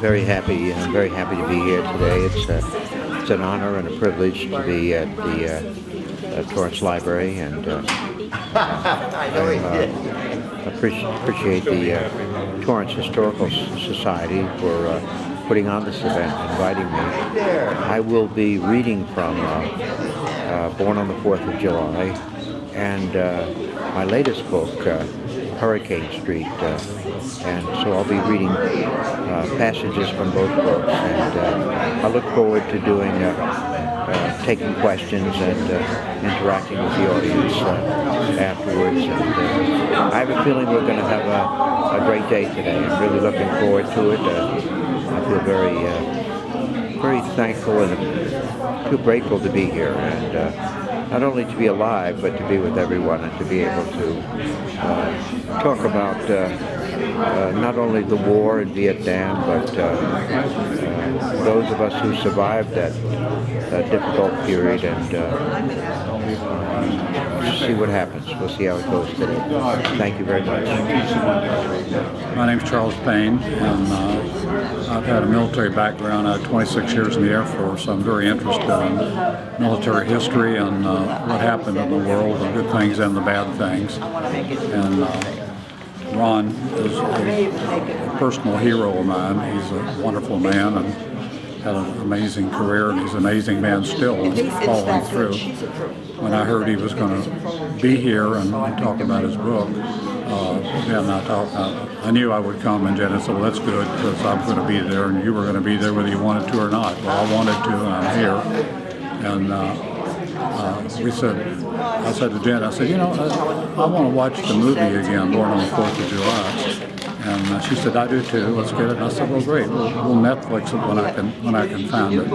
very happy. I'm very happy to be here today. It's an honor and a privilege to be at the Torrance Library, and appreciate the Torrance Historical Society for putting on this event, inviting me. I will be reading from Born on the 4th of July, and my latest book, Hurricane Street, and so I'll be reading passages from both books, and I look forward to doing taking questions and interacting with the audience afterwards. And I have a feeling we're going to have a great day today. I'm really looking forward to it. I feel very thankful and too grateful to be here, and not only to be alive, but to be with everyone and to be able to talk about not only the war in Vietnam, but those of us who survived that difficult period, and see what happens. We'll see how it goes today. Thank you very much. My name's Charles Payne, and I've had a military background. I had 26 years in the Air Force. I'm very interested in military history and what happened in the world, the good things and the bad things. And Ron is a personal hero of mine. He's a wonderful man and had an amazing career, and he's an amazing man still, following through. When I heard he was going to be here and talk about his book, I knew I would come, and Janet said, well, that's good, because I'm going to be there, and you were going to be there whether you wanted to or not. Well, I wanted to, and I'm here. And I said to Janet, I said, I want to watch the movie again, Born on the 4th of July. And she said, I do too, let's get it. And I said, well, great, we'll Netflix it when I can find it.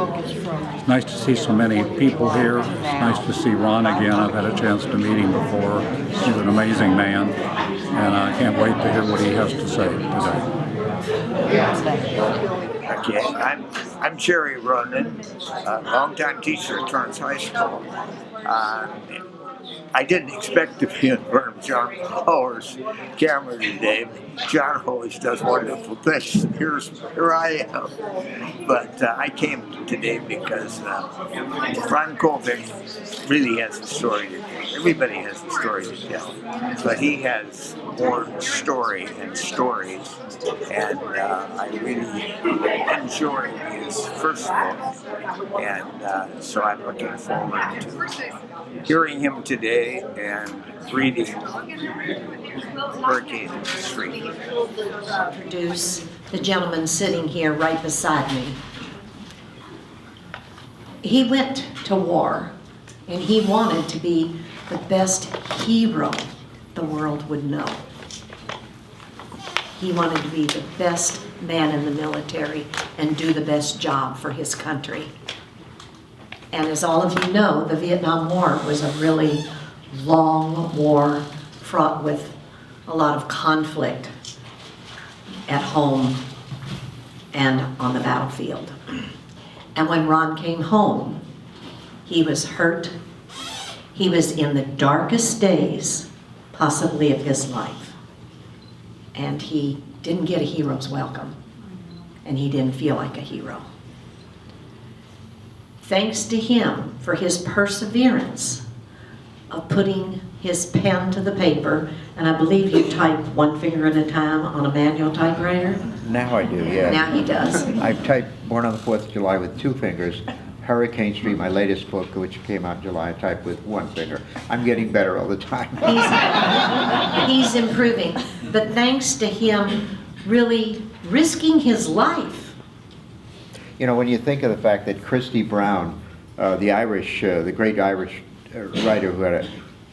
It's nice to see so many people here. It's nice to see Ron again. I've had a chance to meet him before. He's an amazing man, and I can't wait to hear what he has to say today. Okay, I'm Jerry Ronan, a longtime teacher at Torrance High School. I didn't expect to be in front of John Power's camera today, but John always does wonderful things. Here I am. But I came today because Ron Kovic really has a story to tell. Everybody has a story to tell, but he has more story and stories, and I really enjoyed his first book, and so I'm looking forward to hearing him today and reading Hurricane Street. I'll introduce the gentleman sitting here right beside me. He went to war, and he wanted to be the best hero the world would know. He wanted to be the best man in the military and do the best job for his country. And as all of you know, the Vietnam War was a really long war fraught with a lot of conflict at home and on the battlefield. And when Ron came home, he was hurt. He was in the darkest days, possibly, of his life. And he didn't get a hero's welcome, and he didn't feel like a hero. Thanks to him for his perseverance of putting his pen to the paper, and I believe you type one finger at a time on a manual typewriter? Now I do, yeah. Now he does. I've typed Born on the 4th of July with 2 fingers. Hurricane Street, my latest book, which came out in July, I typed with 1 finger. I'm getting better all the time. He's improving, but thanks to him really risking his life. You know, when you think of the fact that Christy Brown, the great Irish writer who had a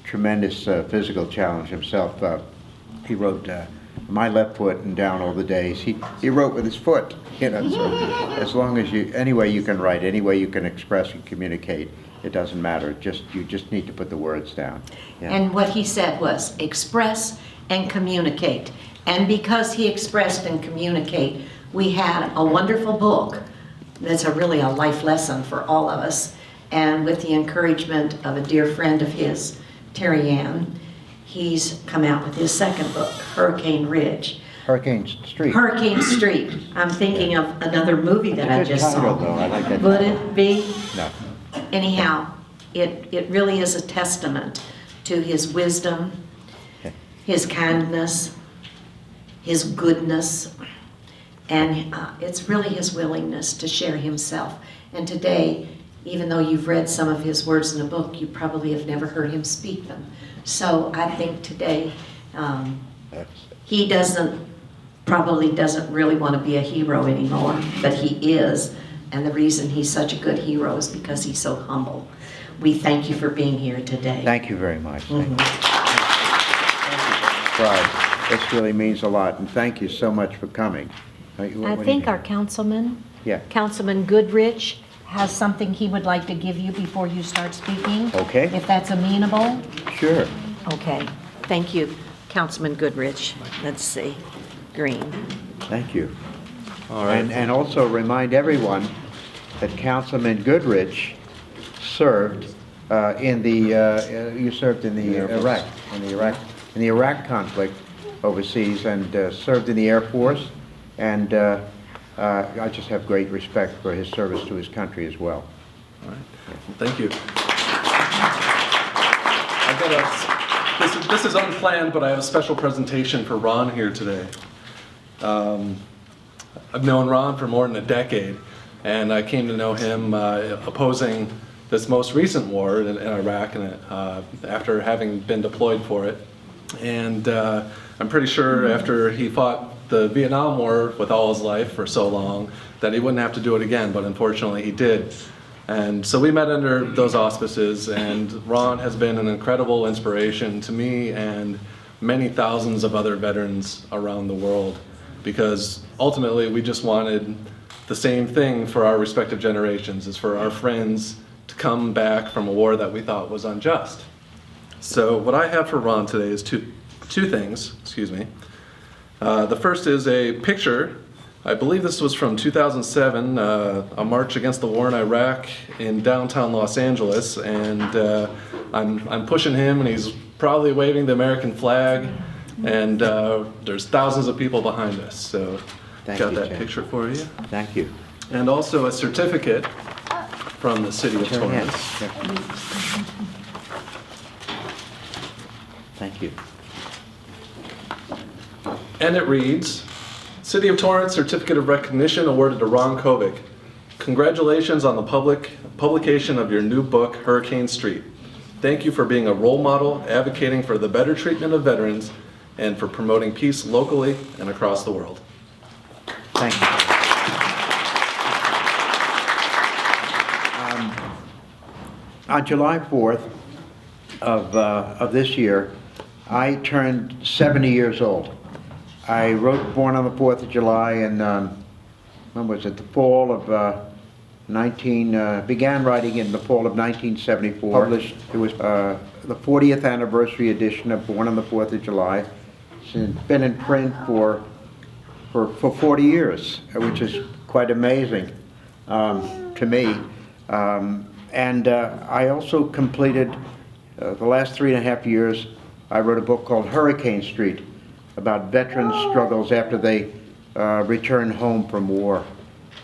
tremendous physical challenge himself, he wrote My Left Foot and Down All the Days. He wrote with his foot, so as long as any way you can write, any way you can express and communicate, it doesn't matter. You just need to put the words down. Yeah. And what he said was express and communicate. And because he expressed and communicate, we had a wonderful book that's really a life lesson for all of us. And with the encouragement of a dear friend of his, Terry Ann, he's come out with his second book, Hurricane Ridge. Hurricane Street. Hurricane Street. I'm thinking of another movie that I It's a good just title, saw. though. I like that Would title. it be? No. Anyhow, it really is a testament to his wisdom, Okay. his kindness, his goodness, and it's really his willingness to share himself. And today, even though you've read some of his words in the book, you probably have never heard him speak them. So I think today, he probably doesn't really want to be a hero anymore, but he is. And the reason he's such a good hero is because he's so humble. We thank you for being here today. Thank you very much. Thank you. Pride. This really means a lot, and thank you so much for coming. I think our councilman, Yeah. Councilman Goodrich, has something he would like to give you before you start speaking. Okay. If that's amenable. Sure. Okay. Thank you, Councilman Goodrich. Let's see. Green. Thank you. All right. And also remind everyone that Councilman Goodrich served you served in the Iraq conflict overseas, and served in the Air Force, and I just have great respect for his service to his country as well. All right. Thank you. This is unplanned, but I have a special presentation for Ron here today. I've known Ron for more than a decade, and I came to know him opposing this most recent war in Iraq, and after having been deployed for it. And I'm pretty sure after he fought the Vietnam War with all his life for so long that he wouldn't have to do it again, but unfortunately he did. And so we met under those auspices, and Ron has been an incredible inspiration to me and many thousands of other veterans around the world, because ultimately we just wanted the same thing for our respective generations, is for our friends to come back from a war that we thought was unjust. So what I have for Ron today is two things, excuse me. The first is a picture. I believe this was from 2007, a march against the war in Iraq in downtown Los Angeles, and I'm pushing him, and he's proudly waving the American flag, and there's thousands of people behind us. So Thank got you, that Jim. picture for you, Thank you. and also a certificate from the city of Sure, yes. Torrance. Sure. Thank you. And it reads, City of Torrance Certificate of Recognition awarded to Ron Kovic. Congratulations on the publication of your new book, Hurricane Street. Thank you for being a role model, advocating for the better treatment of veterans, and for promoting peace locally and across the world. Thank you. On July 4th of this year, I turned 70 years old. I wrote Born on the 4th of July in, when was it, the fall of began writing in the fall of 1974. Published, it was the 40th anniversary edition of Born on the 4th of July. It's been in print for 40 years, which is quite amazing to me. And I also completed, the last 3.5 years, I wrote a book called Hurricane Street, about veterans' struggles after they return home from war.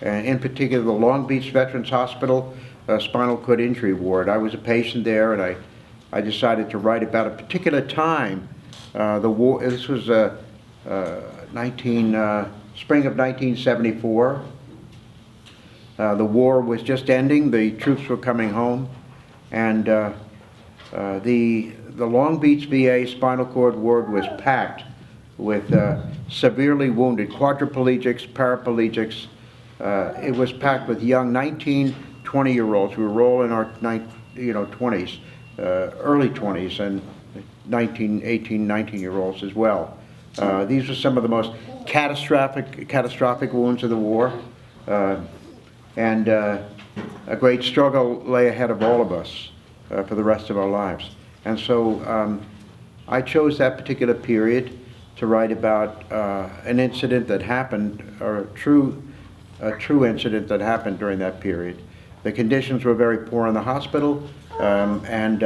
And in particular, the Long Beach Veterans Hospital spinal cord injury ward. I was a patient there, and I decided to write about a particular time. The war. This was spring of 1974. The war was just ending. The troops were coming home, and the Long Beach VA spinal cord ward was packed with severely wounded quadriplegics, paraplegics. It was packed with young 19, 20-year-olds. We were all in our 20s, early 20s, and 19, 18, 19-year-olds as well. These were some of the most catastrophic wounds of the war, and a great struggle lay ahead of all of us for the rest of our lives. And so I chose that particular period to write about an incident that happened, or a true incident that happened during that period. The conditions were very poor in the hospital, and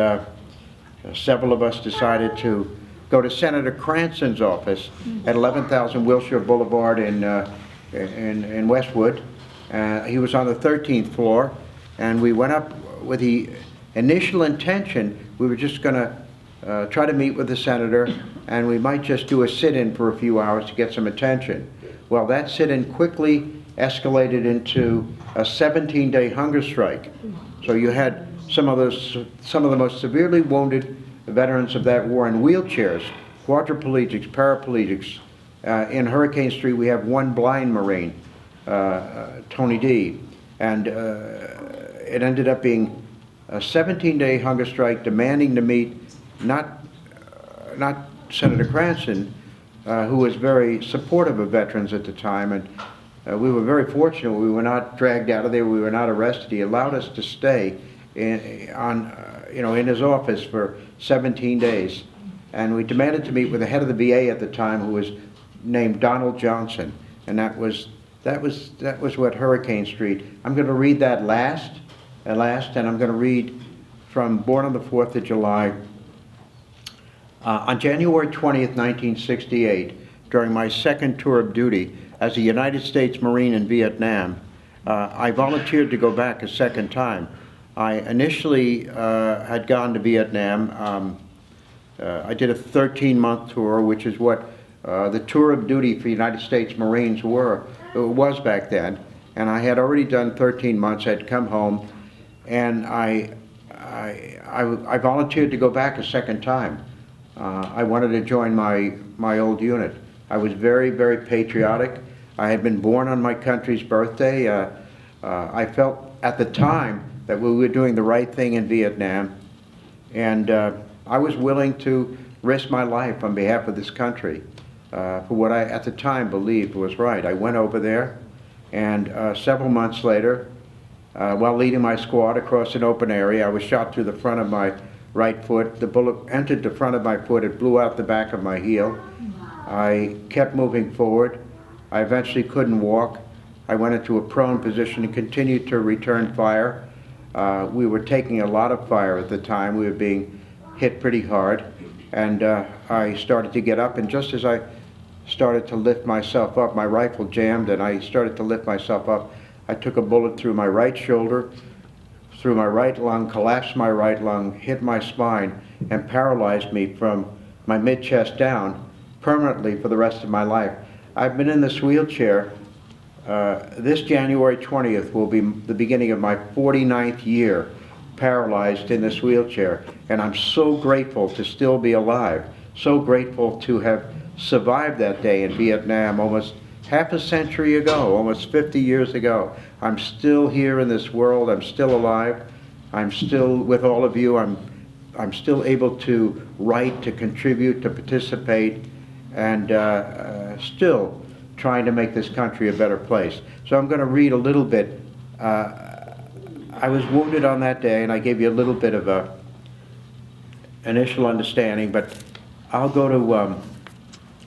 several of us decided to go to Senator Cranston's office at 11,000 Wilshire Boulevard in Westwood. He was on the 13th floor, and we went up with the initial intention we were just going to try to meet with the senator, and we might just do a sit-in for a few hours to get some attention. Well, that sit-in quickly escalated into a 17-day hunger strike. So you had some of the most severely wounded veterans of that war in wheelchairs, quadriplegics, paraplegics. In Hurricane Street, we have one blind Marine, Tony D. And it ended up being a 17-day hunger strike demanding to meet not Senator Cranston, who was very supportive of veterans at the time, and we were very fortunate. We were not dragged out of there. We were not arrested. He allowed us to stay in his office for 17 days, and we demanded to meet with the head of the VA at the time, who was named Donald Johnson, and that was what Hurricane Street. I'm going to read that last, and I'm going to read from Born on the 4th of July. On January 20th, 1968, during my second tour of duty as a United States Marine in Vietnam, I volunteered to go back a second time. I initially had gone to Vietnam. I did a 13-month tour, which is what the tour of duty for United States Marines was back then. And I had already done 13 months. I'd come home, and I volunteered to go back a second time. I wanted to join my old unit. I was very, very patriotic. I had been born on my country's birthday. I felt at the time that we were doing the right thing in Vietnam, and I was willing to risk my life on behalf of this country for what I at the time believed was right. I went over there, and several months later, while leading my squad across an open area, I was shot through the front of my right foot. The bullet entered the front of my foot. It blew out the back of my heel. I kept moving forward. I eventually couldn't walk. I went into a prone position and continued to return fire. We were taking a lot of fire at the time. We were being hit pretty hard. And I started to get up, and just as I started to lift myself up, my rifle jammed, and I started to lift myself up. I took a bullet through my right shoulder, through my right lung, collapsed my right lung, hit my spine, and paralyzed me from my mid-chest down permanently for the rest of my life. I've been in this wheelchair. This January 20th will be the beginning of my 49th year paralyzed in this wheelchair, and I'm so grateful to still be alive, so grateful to have survived that day in Vietnam almost half a century ago, almost 50 years ago. I'm still here in this world. I'm still alive. I'm still with all of you. I'm still able to write, to contribute, to participate, and still trying to make this country a better place. So I'm going to read a little bit. I was wounded on that day, and I gave you a little bit of a initial understanding, but I'll go to,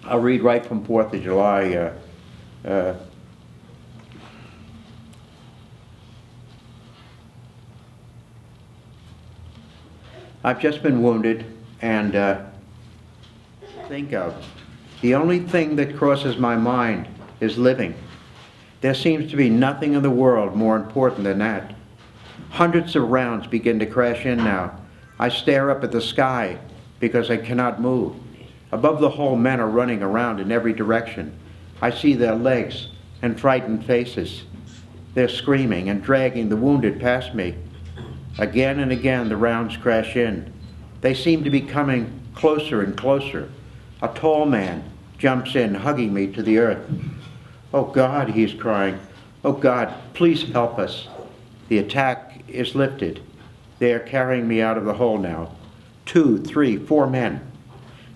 I'll read right from 4th of July. I've just been wounded, and think of, the only thing that crosses my mind is living. There seems to be nothing in the world more important than that. Hundreds of rounds begin to crash in now. I stare up at the sky because I cannot move. Above the hole, men are running around in every direction. I see their legs and frightened faces. They're screaming and dragging the wounded past me. Again and again, the rounds crash in. They seem to be coming closer and closer. A tall man jumps in, hugging me to the earth. "Oh God," he's crying. "Oh God, please help us." The attack is lifted. They are carrying me out of the hole now. 2, 3, 4 men.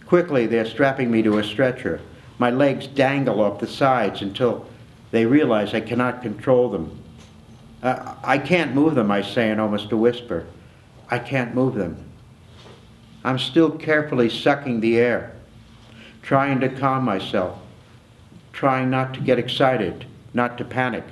Quickly, they're strapping me to a stretcher. My legs dangle off the sides until they realize I cannot control them. I can't move them, I say in almost a whisper. I can't move them. I'm still carefully sucking the air, trying to calm myself, trying not to get excited, not to panic.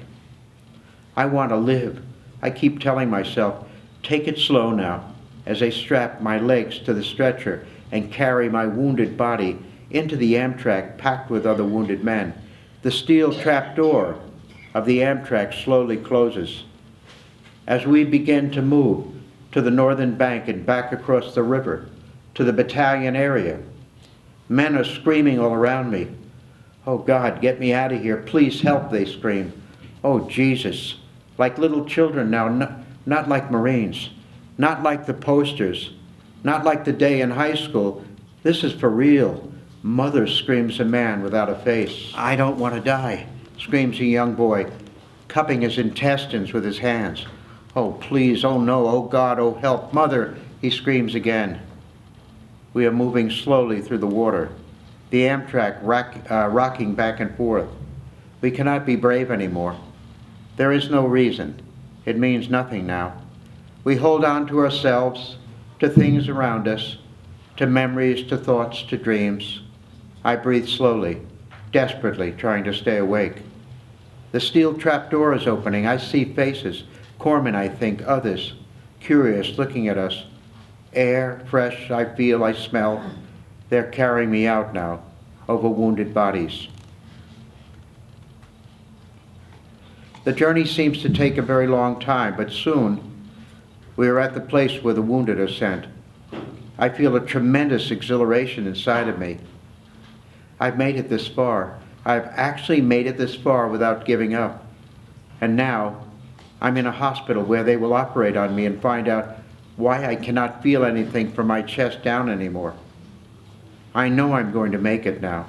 I want to live. I keep telling myself, take it slow now, as they strap my legs to the stretcher and carry my wounded body into the Amtrak packed with other wounded men. The steel trapdoor of the Amtrak slowly closes. As we begin to move to the northern bank and back across the river to the battalion area, men are screaming all around me. "Oh God, get me out of here. Please help," they scream. "Oh Jesus." Like little children now, not like Marines, not like the posters, not like the day in high school. This is for real. "Mother," screams a man without a face. "I don't want to die," screams a young boy, cupping his intestines with his hands. "Oh please, oh no, oh God, oh help, Mother," he screams again. We are moving slowly through the water, the Amtrak rocking back and forth. We cannot be brave anymore. There is no reason. It means nothing now. We hold on to ourselves, to things around us, to memories, to thoughts, to dreams. I breathe slowly, desperately, trying to stay awake. The steel trapdoor is opening. I see faces. Corpsmen, I think, others, curious, looking at us. Air, fresh, I feel, I smell. They're carrying me out now, over wounded bodies. The journey seems to take a very long time, but soon we are at the place where the wounded are sent. I feel a tremendous exhilaration inside of me. I've made it this far. I've actually made it this far without giving up. And now I'm in a hospital where they will operate on me and find out why I cannot feel anything from my chest down anymore. I know I'm going to make it now.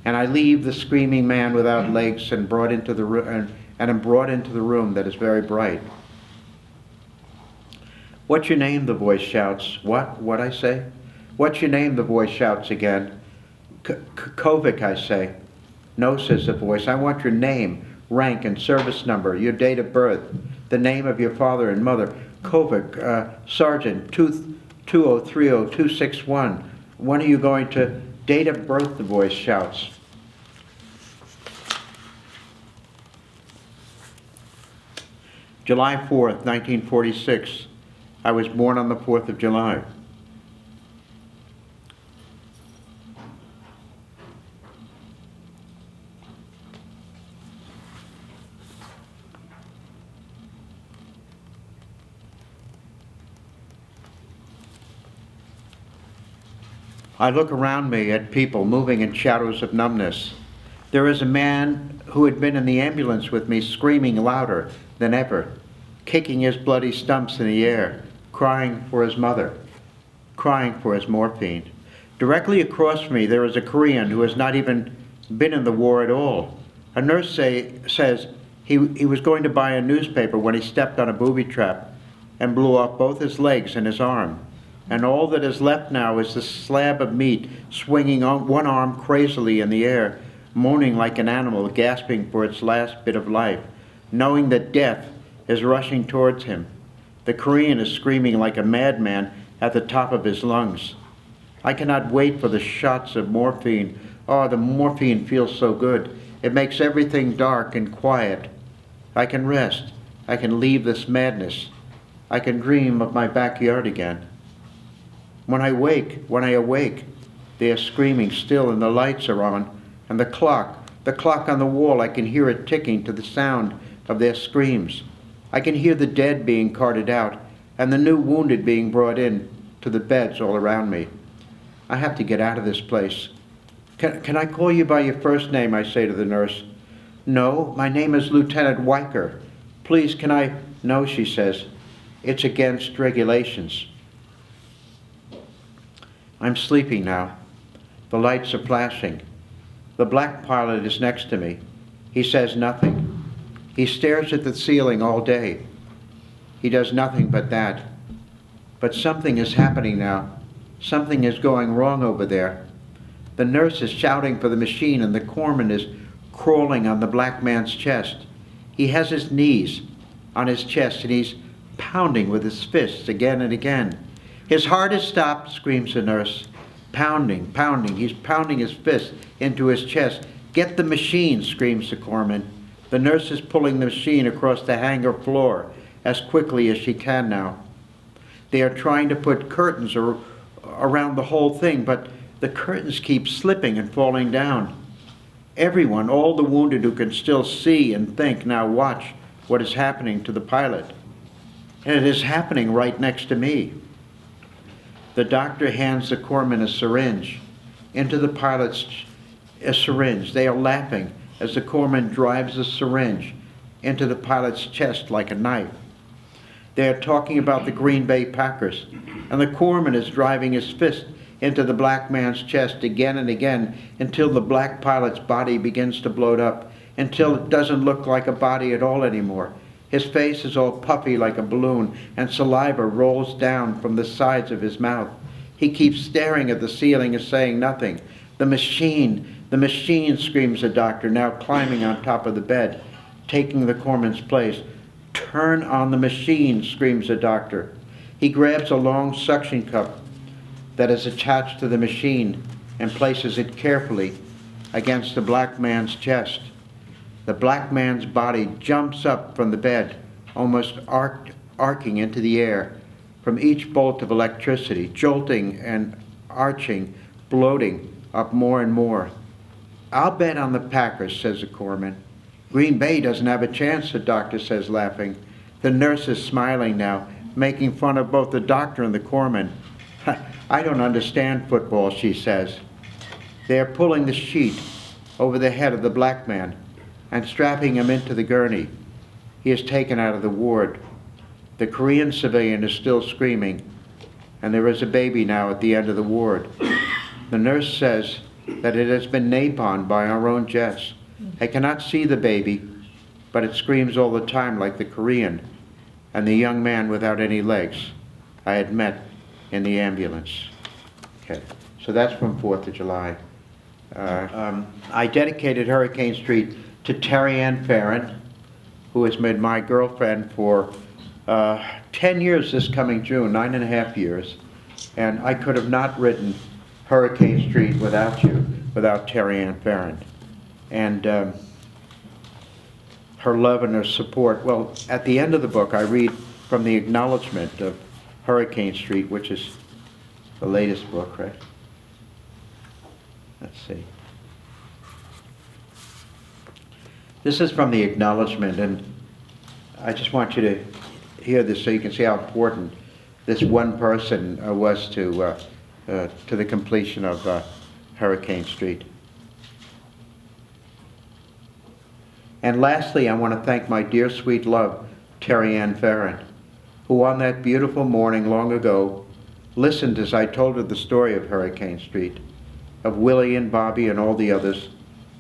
And I leave the screaming man without legs and am brought into the room that is very bright. "What's your name?" the voice shouts. What I say? "What's your name?" the voice shouts again. "Kovic," I say. "No," says the voice. "I want your name, rank, and service number, your date of birth, the name of your father and mother." "Kovic, Sergeant 2030261. When are you going to..." "Date of birth," the voice shouts. July 4th, 1946. I was born on the 4th of July. I look around me at people moving in shadows of numbness. There is a man who had been in the ambulance with me screaming louder than ever, kicking his bloody stumps in the air, crying for his mother, crying for his morphine. Directly across from me there is a Korean who has not even been in the war at all. A nurse says he was going to buy a newspaper when he stepped on a booby trap and blew off both his legs and his arm. And all that is left now is the slab of meat swinging on one arm crazily in the air, moaning like an animal gasping for its last bit of life, knowing that death is rushing towards him. The Korean is screaming like a madman at the top of his lungs. I cannot wait for the shots of morphine. Oh, the morphine feels so good. It makes everything dark and quiet. I can rest. I can leave this madness. I can dream of my backyard again. When I awake, they are screaming still and the lights are on, and the clock on the wall, I can hear it ticking to the sound of their screams. I can hear the dead being carted out and the new wounded being brought in to the beds all around me. I have to get out of this place. Can I call you by your first name?" I say to the nurse. "No, my name is Lieutenant Weicker. Please, can I..." "No," she says. "It's against regulations." I'm sleeping now. The lights are flashing. The black pilot is next to me. He says nothing. He stares at the ceiling all day. He does nothing but that. But something is happening now. Something is going wrong over there. The nurse is shouting for the machine and the corpsman is crawling on the black man's chest. He has his knees on his chest and he's pounding with his fists again and again. "His heart has stopped," screams the nurse. Pounding. He's pounding his fist into his chest. "Get the machine," screams the corpsman. The nurse is pulling the machine across the hangar floor as quickly as she can now. They are trying to put curtains around the whole thing, but the curtains keep slipping and falling down. Everyone, all the wounded who can still see and think, now watch what is happening to the pilot. And it is happening right next to me. The doctor hands the corpsman a syringe. Into the pilot's a syringe. They are laughing as the corpsman drives the syringe into the pilot's chest like a knife. They are talking about the Green Bay Packers, and the corpsman is driving his fist into the black man's chest again and again until the black pilot's body begins to bloat up, until it doesn't look like a body at all anymore. His face is all puffy like a balloon, and saliva rolls down from the sides of his mouth. He keeps staring at the ceiling and saying nothing. The machine, screams the doctor, now climbing on top of the bed, taking the corpsman's place. Turn on the machine, screams the doctor. He grabs a long suction cup that is attached to the machine and places it carefully against the black man's chest. The black man's body jumps up from the bed, almost arcing into the air from each bolt of electricity, jolting and arching, bloating up more and more. I'll bet on the Packers, says the corpsman. Green Bay doesn't have a chance, the doctor says, laughing. The nurse is smiling now, making fun of both the doctor and the corpsman. I don't understand football, she says. They are pulling the sheet over the head of the black man and strapping him into the gurney. He is taken out of the ward. The Korean civilian is still screaming, and there is a baby now at the end of the ward. The nurse says that it has been napalmed by our own jets. I cannot see the baby, but it screams all the time like the Korean and the young man without any legs I had met in the ambulance. Okay, so that's from 4th of July. I dedicated Hurricane Street to Terry Ann Farron, who has been my girlfriend for 10 years this coming June, 9.5 years. And I could have not written Hurricane Street without you, without Terry Ann Farron. And her love and her support. Well, at the end of the book, I read from the acknowledgement of Hurricane Street, which is the latest book, right? Let's see. This is from the acknowledgement, and I just want you to hear this so you can see how important this one person was to the completion of Hurricane Street. And lastly, I want to thank my dear sweet love, Terry Ann Farron, who on that beautiful morning long ago listened as I told her the story of Hurricane Street, of Willie and Bobby and all the others,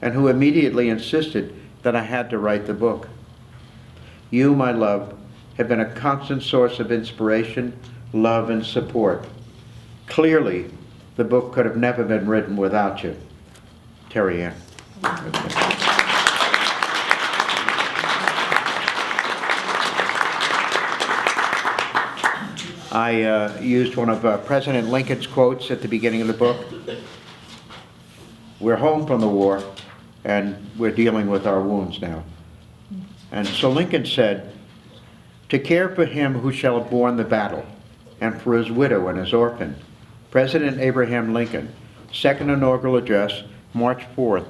and who immediately insisted that I had to write the book. You, my love, have been a constant source of inspiration, love, and support. Clearly, the book could have never been written without you. Terry Ann. I used one of President Lincoln's quotes at the beginning of the book. We're home from the war, and we're dealing with our wounds now. And so Lincoln said, to care for him who shall have borne the battle, and for his widow and his orphan. President Abraham Lincoln, Second Inaugural Address, March 4th,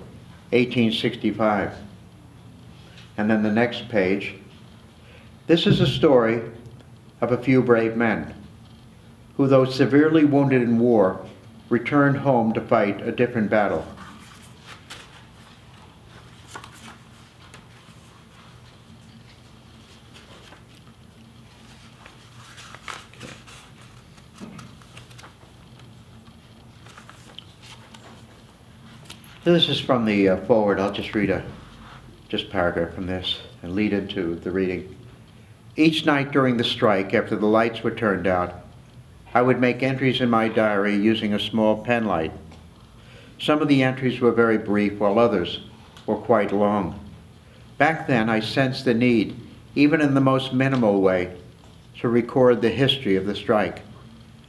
1865. And then the next page. This is a story of a few brave men who, though severely wounded in war, returned home to fight a different battle. This is from the forward. I'll just read a paragraph from this and lead into the reading. Each night during the strike, after the lights were turned out, I would make entries in my diary using a small pen light. Some of the entries were very brief, while others were quite long. Back then, I sensed the need, even in the most minimal way, to record the history of the strike.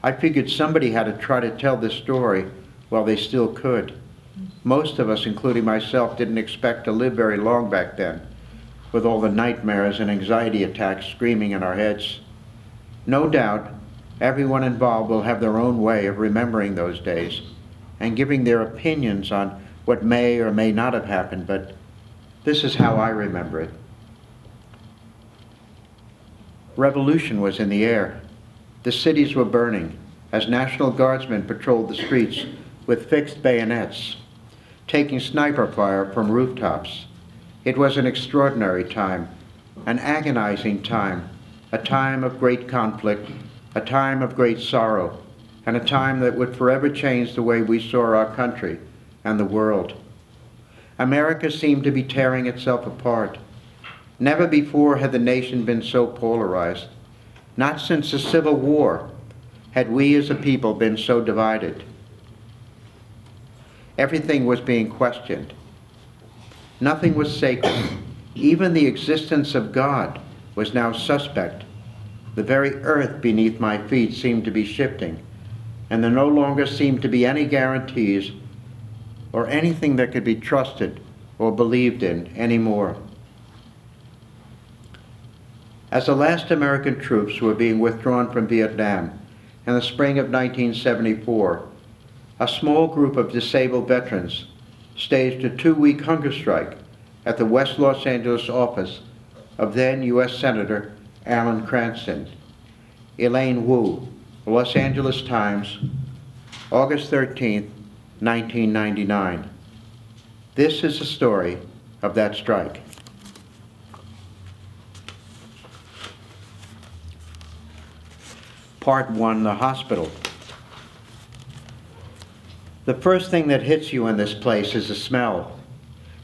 I figured somebody had to try to tell this story while they still could. Most of us, including myself, didn't expect to live very long back then, with all the nightmares and anxiety attacks screaming in our heads. No doubt, Everyone involved will have their own way of remembering those days and giving their opinions on what may or may not have happened, but this is how I remember it. Revolution was in the air. The cities were burning as National Guardsmen patrolled the streets with fixed bayonets, taking sniper fire from rooftops. It was an extraordinary time, an agonizing time, a time of great conflict, a time of great sorrow, and a time that would forever change the way we saw our country and the world. America seemed to be tearing itself apart. Never before had the nation been so polarized. Not since the Civil War had we as a people been so divided. Everything was being questioned. Nothing was sacred. Even the existence of God was now suspect. The very earth beneath my feet seemed to be shifting, and there no longer seemed to be any guarantees or anything that could be trusted or believed in anymore. As the last American troops were being withdrawn from Vietnam in the spring of 1974, a small group of disabled veterans staged a 2-week hunger strike at the West Los Angeles office of then U.S. Senator Alan Cranston. Elaine Wu, Los Angeles Times, August 13, 1999. This is the story of that strike. Part 1, the hospital. The first thing that hits you in this place is the smell.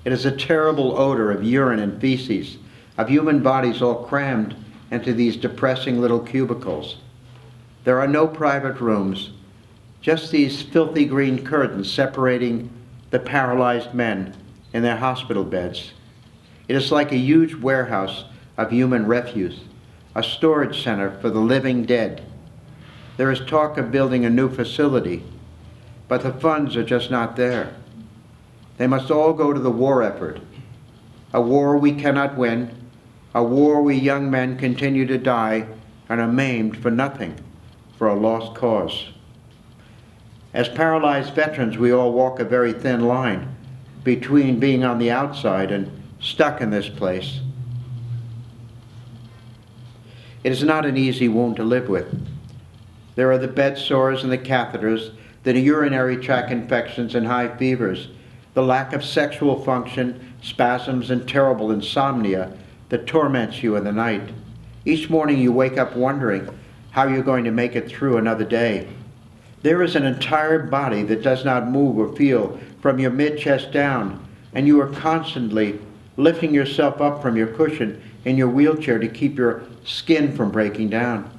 It is a terrible odor of urine and feces, of human bodies all crammed into these depressing little cubicles. There are no private rooms, just these filthy green curtains separating the paralyzed men in their hospital beds. It is like a huge warehouse of human refuse, a storage center for the living dead. There is talk of building a new facility, but the funds are just not there. They must all go to the war effort, a war we cannot win, a war where young men continue to die and are maimed for nothing, for a lost cause. As paralyzed veterans, we all walk a very thin line between being on the outside and stuck in this place. It is not an easy wound to live with. There are the bed sores and the catheters, the urinary tract infections and high fevers, the lack of sexual function, spasms, and terrible insomnia that torments you in the night. Each morning you wake up wondering how you're going to make it through another day. There is an entire body that does not move or feel from your mid-chest down, and you are constantly lifting yourself up from your cushion in your wheelchair to keep your skin from breaking down.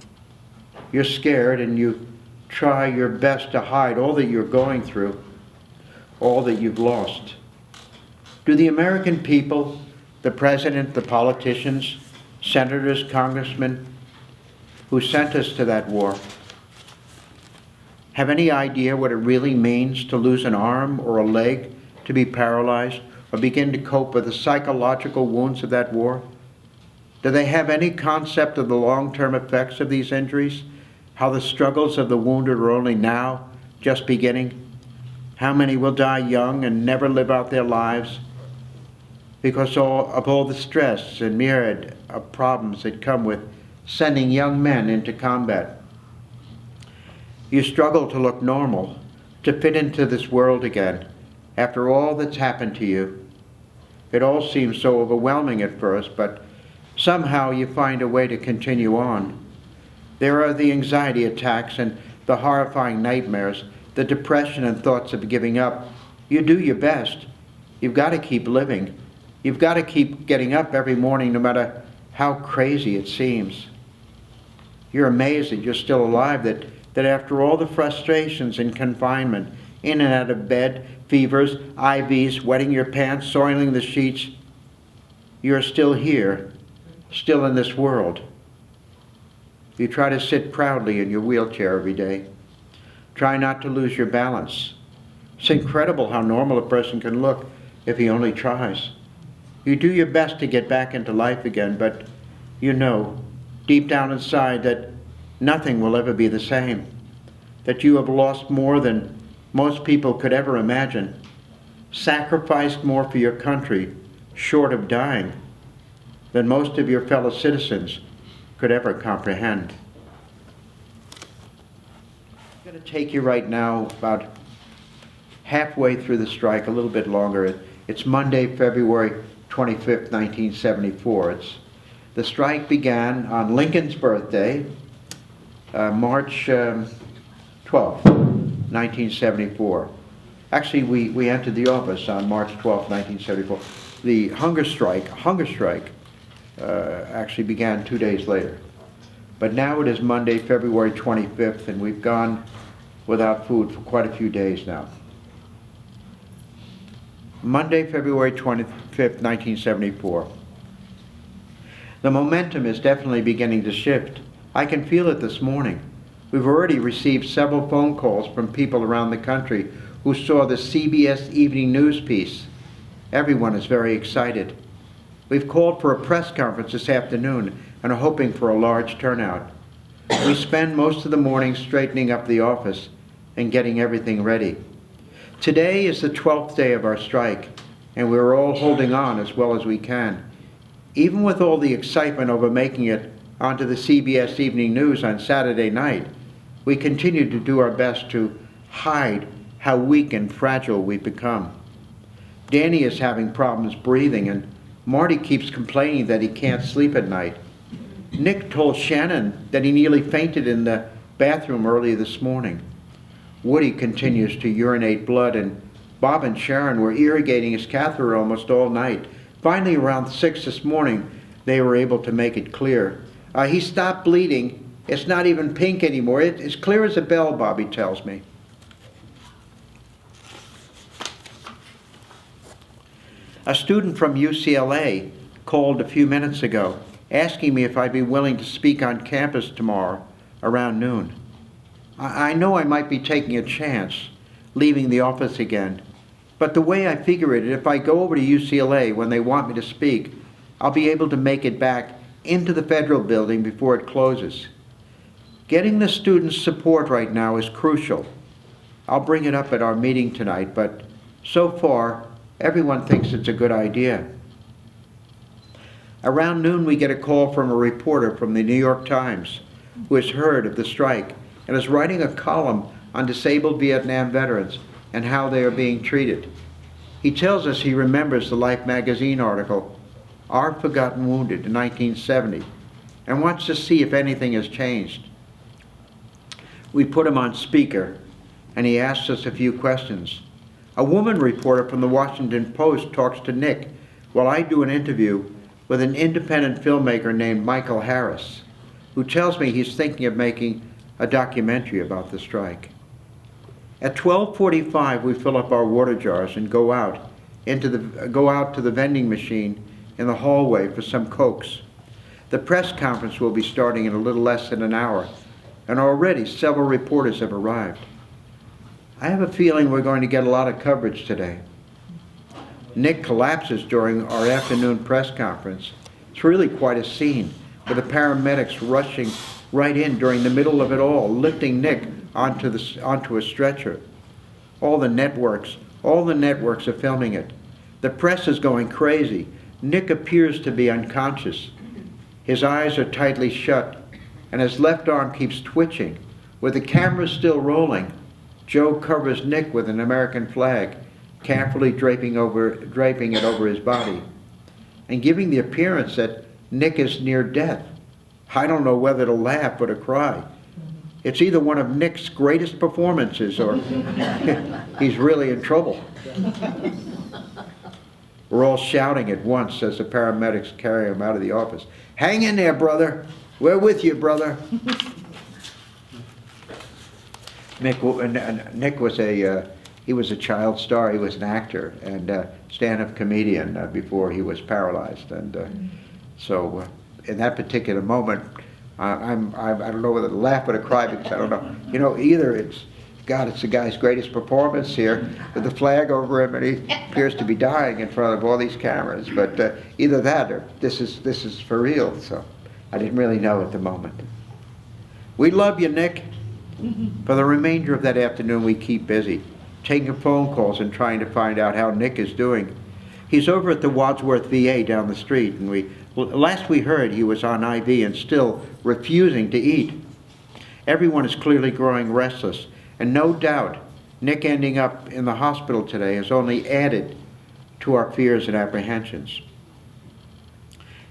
You're scared and you try your best to hide all that you're going through, all that you've lost. Do the American people, the president, the politicians, senators, congressmen who sent us to that war, have any idea what it really means to lose an arm or a leg, to be paralyzed, or begin to cope with the psychological wounds of that war? Do they have any concept of the long-term effects of these injuries? How the struggles of the wounded are only now just beginning? How many will die young and never live out their lives because of all the stress and myriad of problems that come with sending young men into combat? You struggle to look normal, to fit into this world again, after all that's happened to you. It all seems so overwhelming at first, but somehow you find a way to continue on. There are the anxiety attacks and the horrifying nightmares, the depression and thoughts of giving up. You do your best. You've got to keep living. You've got to keep getting up every morning no matter how crazy it seems. You're amazed that you're still alive, that after all the frustrations and confinement, in and out of bed, fevers, IVs, wetting your pants, soiling the sheets, you're still here, still in this world. You try to sit proudly in your wheelchair every day. Try not to lose your balance. It's incredible how normal a person can look if he only tries. You do your best to get back into life again, but you know, deep down inside, that nothing will ever be the same, that you have lost more than most people could ever imagine, sacrificed more for your country, short of dying, than most of your fellow citizens could ever comprehend. I'm going to take you right now about halfway through the strike, a little bit longer. It's Monday, February 25th, 1974. The strike began on Lincoln's birthday, March 12th, 1974. Actually, we entered the office on March 12th, 1974. The hunger strike actually began 2 days later. But now it is Monday, February 25th, and we've gone without food for quite a few days now. Monday, February 25th, 1974. The momentum is definitely beginning to shift. I can feel it this morning. We've already received several phone calls from people around the country who saw the CBS Evening News piece. Everyone is very excited. We've called for a press conference this afternoon and are hoping for a large turnout. We spend most of the morning straightening up the office and getting everything ready. Today is the 12th day of our strike, and we're all holding on as well as we can. Even with all the excitement over making it onto the CBS Evening News on Saturday night, we continue to do our best to hide how weak and fragile we've become. Danny is having problems breathing, and Marty keeps complaining that he can't sleep at night. Nick told Shannon that he nearly fainted in the bathroom early this morning. Woody continues to urinate blood, and Bob and Sharon were irrigating his catheter almost all night. Finally, around 6 this morning, they were able to make it clear. He stopped bleeding. It's not even pink anymore. It's clear as a bell, Bobby tells me. A student from UCLA called a few minutes ago, asking me if I'd be willing to speak on campus tomorrow around noon. I know I might be taking a chance, leaving the office again, but the way I figure it, if I go over to UCLA when they want me to speak, I'll be able to make it back into the federal building before it closes. Getting the students' support right now is crucial. I'll bring it up at our meeting tonight, but so far, everyone thinks it's a good idea. Around noon, we get a call from a reporter from the New York Times who has heard of the strike and is writing a column on disabled Vietnam veterans and how they are being treated. He tells us he remembers the Life magazine article, Our Forgotten Wounded, in 1970, and wants to see if anything has changed. We put him on speaker, and he asks us a few questions. A woman reporter from the Washington Post talks to Nick while I do an interview with an independent filmmaker named Michael Harris, who tells me he's thinking of making a documentary about the strike. At 12:45, we fill up our water jars and go out to the vending machine in the hallway for some Cokes. The press conference will be starting in a little less than an hour, and already several reporters have arrived. I have a feeling we're going to get a lot of coverage today. Nick collapses during our afternoon press conference. It's really quite a scene, with the paramedics rushing right in during the middle of it all, lifting Nick onto a stretcher. All the networks are filming it. The press is going crazy. Nick appears to be unconscious. His eyes are tightly shut, and his left arm keeps twitching. With the camera still rolling, Joe covers Nick with an American flag, carefully draping it over his body, and giving the appearance that Nick is near death. I don't know whether to laugh or to cry. It's either one of Nick's greatest performances or he's really in trouble. We're all shouting at once as the paramedics carry him out of the office. Hang in there, brother. We're with you, brother. Nick was he was a child star. He was an actor and stand-up comedian before he was paralyzed. And so in that particular moment, I don't know whether to laugh or to cry, because I don't know. You know, either it's the guy's greatest performance here with the flag over him, and he appears to be dying in front of all these cameras. But either that or this is for real. So I didn't really know at the moment. We love you, Nick. For the remainder of that afternoon, we keep busy, taking phone calls and trying to find out how Nick is doing. He's over at the Wadsworth VA down the street, and last we heard he was on IV and still refusing to eat. Everyone is clearly growing restless, and no doubt Nick ending up in the hospital today has only added to our fears and apprehensions.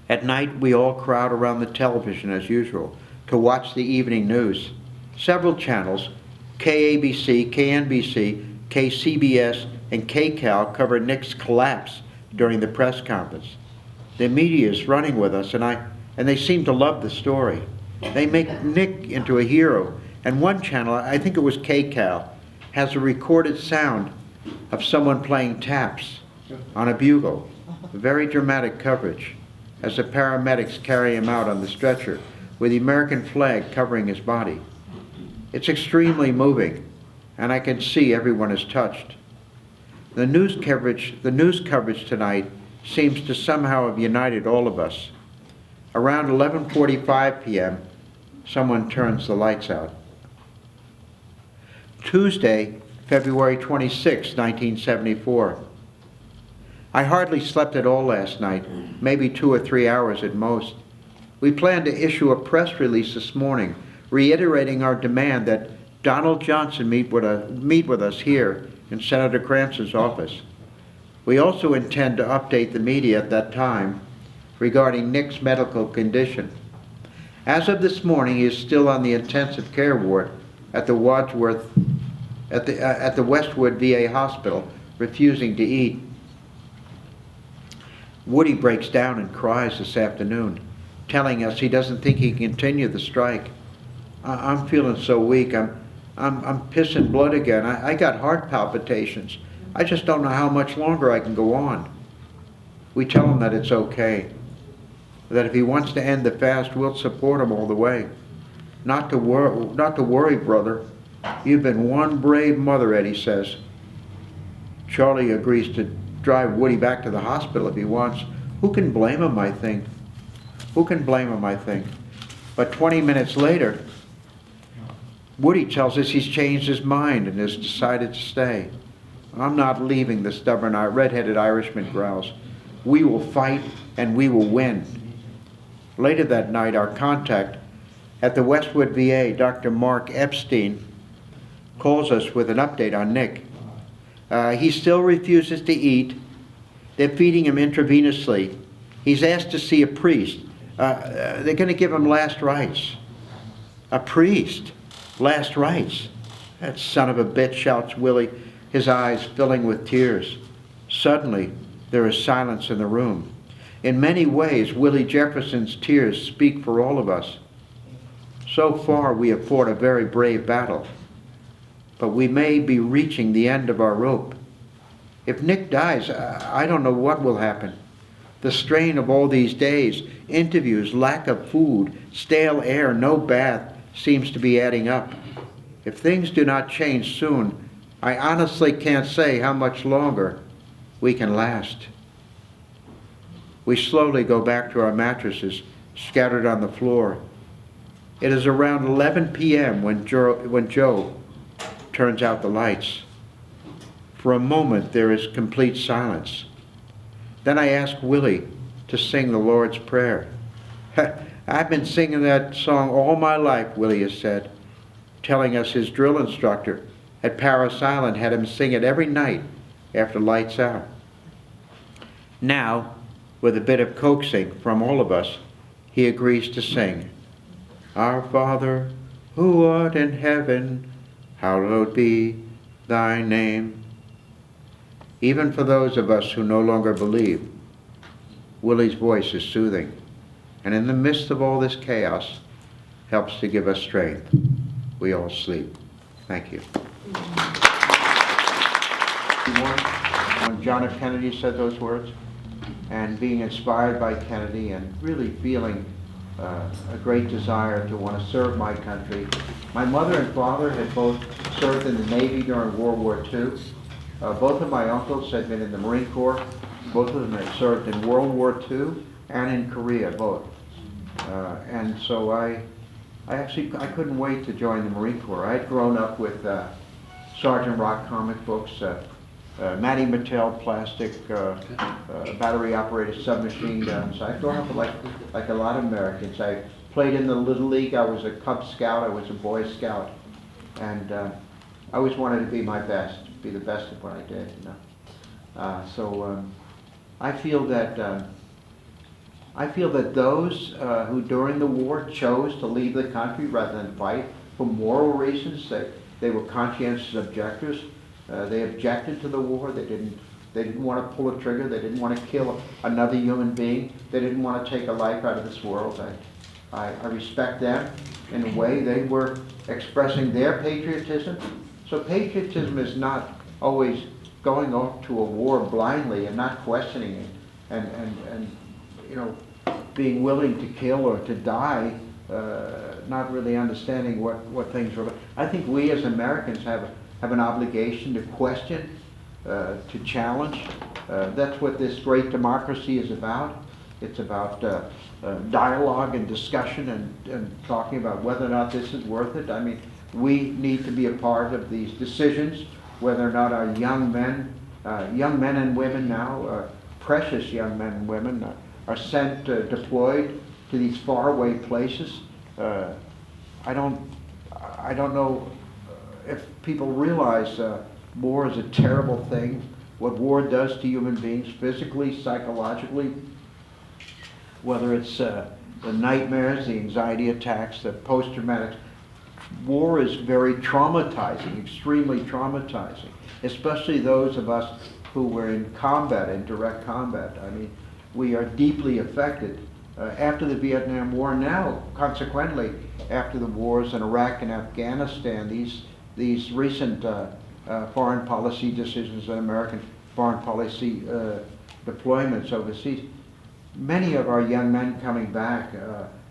At night, we all crowd around the television as usual to watch the evening news. Several channels, KABC, KNBC, KCBS, and KCAL, cover Nick's collapse during the press conference. The media is running with us, and they seem to love the story. They make Nick into a hero, and one channel, I think it was KCAL, has a recorded sound of someone playing taps on a bugle. Very dramatic coverage as the paramedics carry him out on the stretcher with the American flag covering his body. It's extremely moving, and I can see everyone is touched. The news coverage tonight seems to somehow have united all of us. Around 11:45 p.m., someone turns the lights out. Tuesday, February 26, 1974. I hardly slept at all last night, maybe 2 or 3 hours at most. We plan to issue a press release this morning reiterating our demand that Donald Johnson meet with us here in Senator Cranston's office. We also intend to update the media at that time regarding Nick's medical condition. As of this morning, he is still on the intensive care ward at the Westwood VA Hospital, refusing to eat. Woody breaks down and cries this afternoon, telling us he doesn't think he can continue the strike. I'm feeling so weak. I'm pissing blood again. I got heart palpitations. I just don't know how much longer I can go on. We tell him that it's okay, that if he wants to end the fast, we'll support him all the way. Not to worry, brother. You've been one brave mother, Eddie says. Charlie agrees to drive Woody back to the hospital if he wants. Who can blame him, I think? Who can blame him, I think? But 20 minutes later, Woody tells us he's changed his mind and has decided to stay. I'm not leaving, the stubborn red-headed Irishman growls. We will fight and we will win. Later that night, our contact at the Westwood VA, Dr. Mark Epstein, calls us with an update on Nick. He still refuses to eat. They're feeding him intravenously. He's asked to see a priest. They're going to give him last rites. A priest? Last rites? That son of a bitch, shouts Willie, his eyes filling with tears. Suddenly, there is silence in the room. In many ways, Willie Jefferson's tears speak for all of us. So far, we have fought a very brave battle, but we may be reaching the end of our rope. If Nick dies, I don't know what will happen. The strain of all these days, interviews, lack of food, stale air, no bath, seems to be adding up. If things do not change soon, I honestly can't say how much longer we can last. We slowly go back to our mattresses scattered on the floor. It is around 11 p.m. when Joe turns out the lights. For a moment, there is complete silence. Then I ask Willie to sing the Lord's Prayer. I've been singing that song all my life, Willie has said, telling us his drill instructor at Paris Island had him sing it every night after lights out. Now, with a bit of coaxing from all of us, he agrees to sing. Our Father, who art in heaven, hallowed be thy name. Even for those of us who no longer believe, Willie's voice is soothing, and in the midst of all this chaos, helps to give us strength. We all sleep. Thank you. When John F. Kennedy said those words, and being inspired by Kennedy and really feeling a great desire to want to serve my country. My mother and father had both served in the Navy during World War II. Both of my uncles had been in the Marine Corps. Both of them had served in World War II and in Korea, both. And so I I couldn't wait to join the Marine Corps. I had grown up with Sergeant Rock comic books, Matty Mattel plastic, battery-operated submachine guns. I grew up like a lot of Americans. I played in the Little League. I was a Cub Scout. I was a Boy Scout, and I always wanted to be my best, be the best at what I did. You know, so I feel that those who during the war chose to leave the country rather than fight for moral reasons, they were conscientious objectors. They objected to the war. They didn't want to pull a trigger. They didn't want to kill another human being. They didn't want to take a life out of this world. I respect them in a way. They were expressing their patriotism. So patriotism is not always going off to a war blindly and not questioning it, and you know, being willing to kill or to die, not really understanding what things are. I think we as Americans have an obligation to question, to challenge. That's what this great democracy is about. It's about dialogue and discussion and talking about whether or not this is worth it. I mean, we need to be a part of these decisions, whether or not our young men and women now, precious young men and women, are sent, deployed to these faraway places. I don't know if people realize war is a terrible thing, what war does to human beings physically, psychologically, whether it's the nightmares, the anxiety attacks, the post-traumatic. War is very traumatizing, extremely traumatizing, especially those of us who were in combat, in direct combat. I mean, we are deeply affected. After the Vietnam War, now, consequently, after the wars in Iraq and Afghanistan, these recent foreign policy decisions and American foreign policy deployments overseas, many of our young men coming back,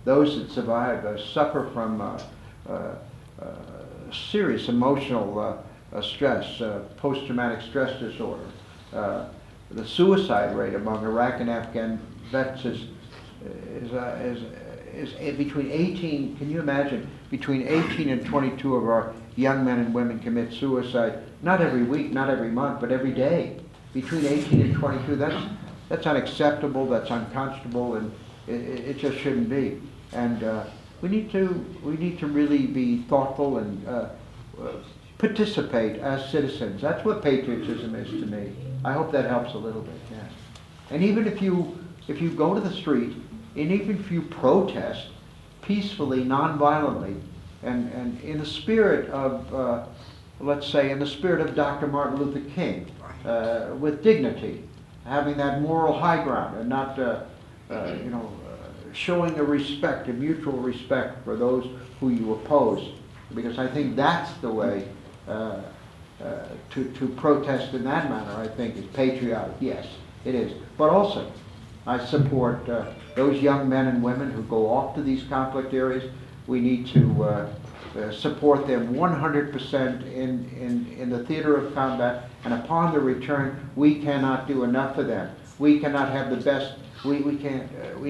those that survive, suffer from serious emotional stress, post-traumatic stress disorder. The suicide rate among Iraq and Afghan vets is between 18, can you imagine, between 18 and 22 of our young men and women commit suicide, not every week, not every month, but every day. Between 18 and 22, that's unacceptable, that's unconscionable, and it just shouldn't be. And we need to really be thoughtful and participate as citizens. That's what patriotism is to me. I hope that helps a little bit, yes. And even if you go to the street, and even if you protest peacefully, non-violently, and in the spirit of, let's say, in the spirit of Dr. Martin Luther King, with dignity, having that moral high ground, and not, showing a respect, a mutual respect for those who you oppose, because I think that's the way to protest in that manner. I think is patriotic. Yes, it is. But also, I support those young men and women who go off to these conflict areas. We need to support them 100% in the theater of combat, and upon the return, we cannot do enough for them. We cannot have the best. We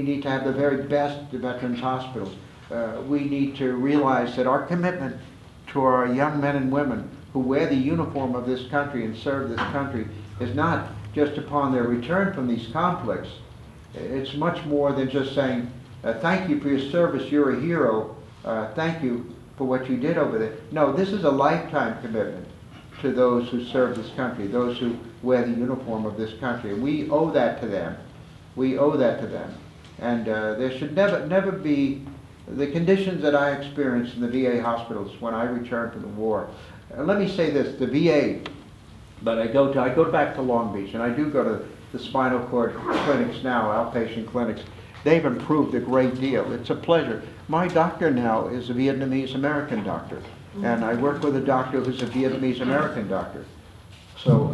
need to have the very best veterans hospitals. We need to realize that our commitment to our young men and women who wear the uniform of this country and serve this country is not just upon their return from these conflicts. It's much more than just saying, thank you for your service, you're a hero, thank you for what you did over there. No, this is a lifetime commitment to those who serve this country, those who wear the uniform of this country. And we owe that to them. We owe that to them. And there should never be the conditions that I experienced in the VA hospitals when I returned from the war. Let me say this, the VA that I go back to Long Beach, and I do go to the spinal cord clinics now, outpatient clinics. They've improved a great deal. It's a pleasure. My doctor now is a Vietnamese American doctor, and I work with a doctor who's a Vietnamese American doctor. So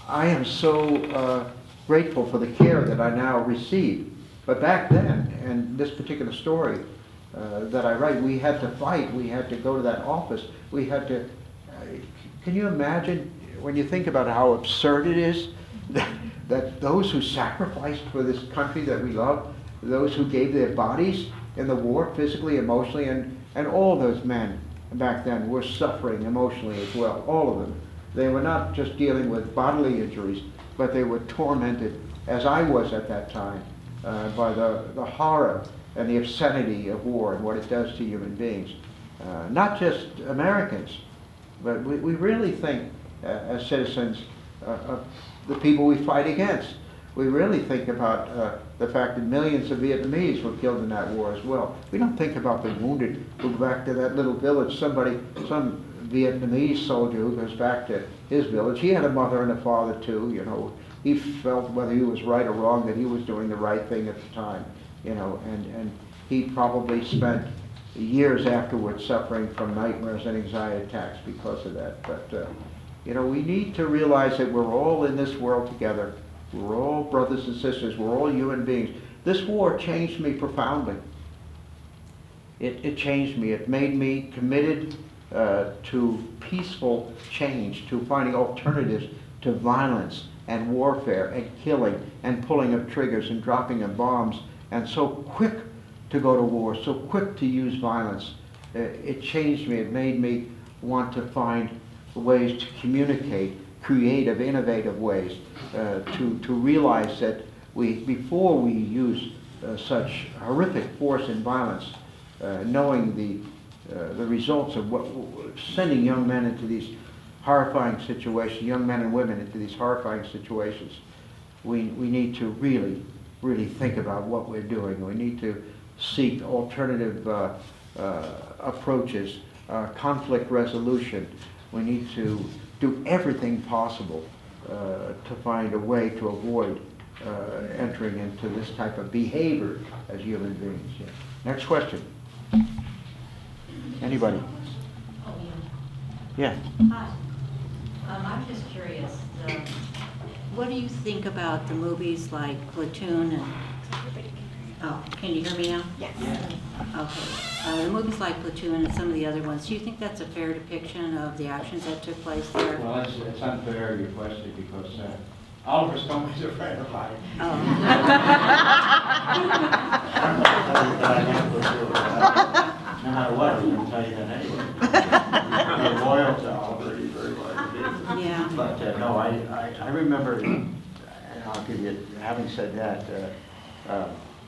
I am so grateful for the care that I now receive. But back then, and this particular story that I write, we had to fight. We had to go to that office. We had to, can you imagine, when you think about how absurd it is, that those who sacrificed for this country that we love, those who gave their bodies in the war, physically, emotionally, and all those men back then were suffering emotionally as well, all of them. They were not just dealing with bodily injuries, but they were tormented, as I was at that time, by the horror and the obscenity of war and what it does to human beings. Not just Americans, but we really think, as citizens of the people we fight against, we really think about the fact that millions of Vietnamese were killed in that war as well. We don't think about the wounded who go back to that little village. Some Vietnamese soldier who goes back to his village, he had a mother and a father too, you know. He felt, whether he was right or wrong, that he was doing the right thing at the time, you know, and he probably spent years afterwards suffering from nightmares and anxiety attacks because of that. But, you know, we need to realize that we're all in this world together. We're all brothers and sisters. We're all human beings. This war changed me profoundly. It changed me. It made me committed to peaceful change, to finding alternatives to violence and warfare and killing and pulling of triggers and dropping of bombs, and so quick to go to war, so quick to use violence. It changed me. It made me want to find ways to communicate, creative, innovative ways, to realize that before we use such horrific force and violence, knowing the results of sending young men into these horrifying situations, young men and women into these horrifying situations, we need to really, really think about what we're doing. We need to seek alternative approaches, conflict resolution. We need to do everything possible to find a way to avoid entering into this type of behavior as human beings. Yeah. Next question. Anybody? Yeah. Hi. I'm just curious, what do you think about the movies like Platoon and... Oh, can you hear me now? Yes. Okay. The movies like Platoon and some of the other ones, do you think that's a fair depiction of the actions that took place there? Well, it's unfair your question because Oliver Stone is a friend of mine. No matter what, I'm going to tell you that anyway. You're loyal to Oliver, he's very loyal to me. Yeah. But no, I remember, and I'll give you, having said that,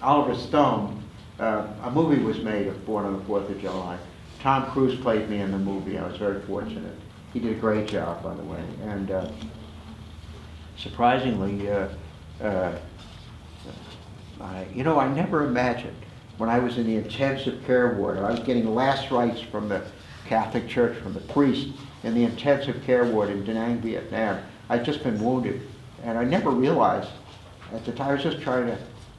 Oliver Stone, a movie was made of Born on the 4th of July. Tom Cruise played me in the movie. I was very fortunate. He did a great job, by the way. And surprisingly, I never imagined when I was in the intensive care ward, I was getting last rites from the Catholic Church, from the priest in the intensive care ward in Da Nang, Vietnam. I'd just been wounded, and I never realized at the time. I was just trying to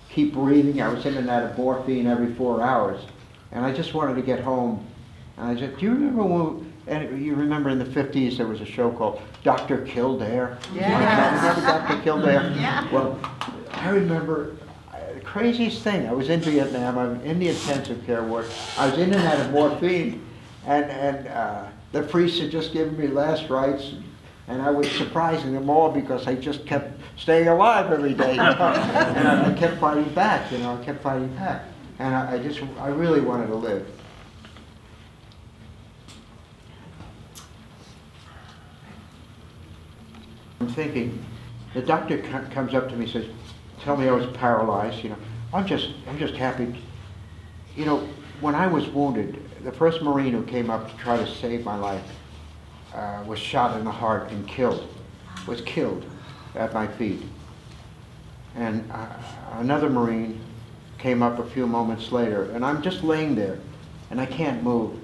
keep breathing. I was in and out of morphine every 4 hours, and I just wanted to get home. And I said, do you remember when, and you remember in the 50s there was a show called Dr. Kildare? Yes. Remember Dr. Kildare? Yeah. Well, I remember the craziest thing. I was in Vietnam. I'm in the intensive care ward. I was in and out of morphine, and the priest had just given me last rites, and I was surprising them all because I just kept staying alive every day, you know? And I kept fighting back, I kept fighting back, and I really wanted to live. I'm thinking, the doctor comes up to me and says, tell me I was paralyzed, I'm just happy. When I was wounded, the first Marine who came up to try to save my life was shot in the heart and was killed at my feet. And another Marine came up a few moments later, and I'm just laying there, and I can't move,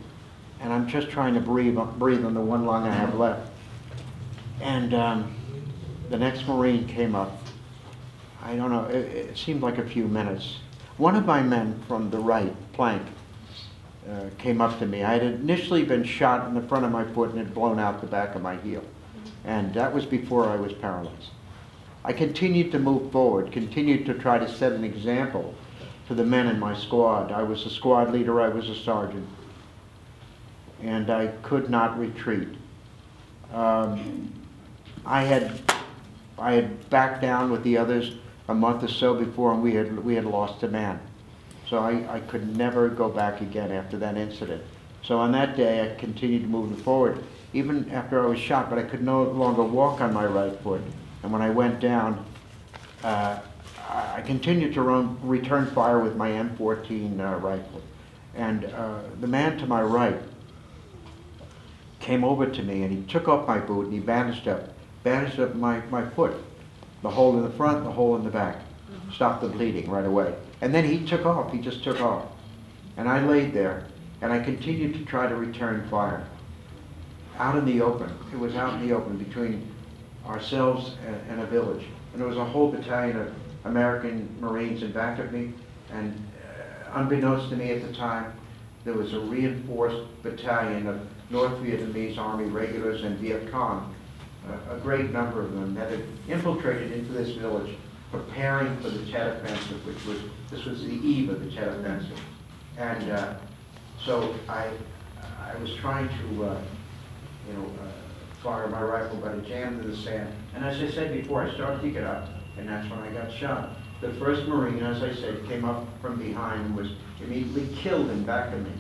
and I'm just trying to breathe on the one lung I have left. And the next Marine came up. I don't know, it seemed like a few minutes. One of my men from the right flank came up to me. I had initially been shot in the front of my foot and had blown out the back of my heel. And that was before I was paralyzed. I continued to move forward, continued to try to set an example to the men in my squad. I was a squad leader, I was a sergeant. And I could not retreat. I had backed down with the others a month or so before, and we had lost a man. So I could never go back again after that incident. So on that day, I continued moving forward, even after I was shot, but I could no longer walk on my right foot. And when I went down, I continued to return fire with my M14 rifle. And the man to my right came over to me and he took off my boot and he bandaged up my foot. The hole in the front, the hole in the back. Stopped the bleeding right away. And then he just took off. And I laid there and I continued to try to return fire. Out in the open. It was out in the open between ourselves and a village. And there was a whole battalion of American Marines in back of me. And unbeknownst to me at the time, there was a reinforced battalion of North Vietnamese Army regulars and Viet Cong, a great number of them that had infiltrated into this village, preparing for the Tet Offensive, this was the eve of the Tet Offensive. And so I was trying to, fire my rifle, but it jammed in the sand. And as I said before, I started to get up, and that's when I got shot. The first Marine, as I said, came up from behind and was immediately killed in back of me.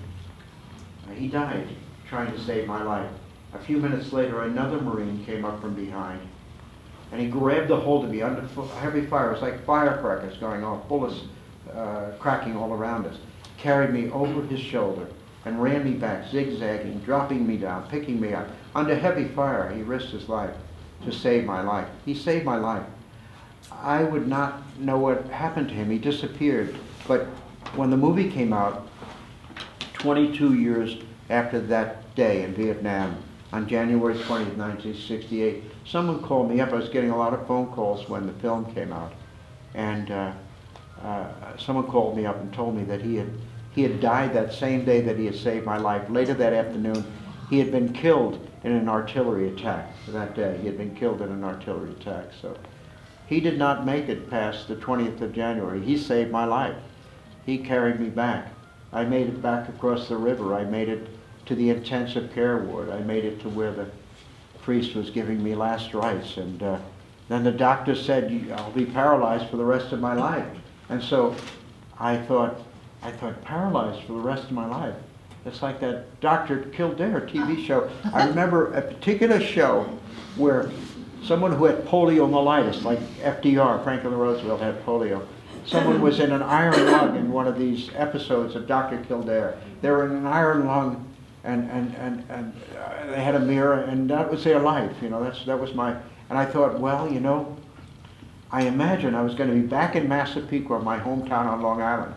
He died trying to save my life. A few minutes later, another Marine came up from behind, and he grabbed a hold of me under heavy fire. It was like firecrackers going off, bullets cracking all around us. Carried me over his shoulder and ran me back, zigzagging, dropping me down, picking me up. Under heavy fire, he risked his life to save my life. He saved my life. I would not know what happened to him. He disappeared. But when the movie came out, 22 years after that day in Vietnam, on January 20th, 1968, someone called me up. I was getting a lot of phone calls when the film came out. And someone called me up and told me that he had died that same day that he had saved my life. Later that afternoon, he had been killed in an artillery attack that day. He had been killed in an artillery attack. So he did not make it past the 20th of January. He saved my life. He carried me back. I made it back across the river. I made it to the intensive care ward. I made it to where the priest was giving me last rites. And then the doctor said, I'll be paralyzed for the rest of my life. And so I thought, paralyzed for the rest of my life. It's like that Dr. Kildare TV show. I remember a particular show where someone who had poliomyelitis, like FDR, Franklin Roosevelt, had polio. Someone was in an iron lung in one of these episodes of Dr. Kildare. They were in an iron lung, and they had a mirror, and that was their life. That was my. And I thought, well, I imagined I was going to be back in Massapequa, my hometown on Long Island.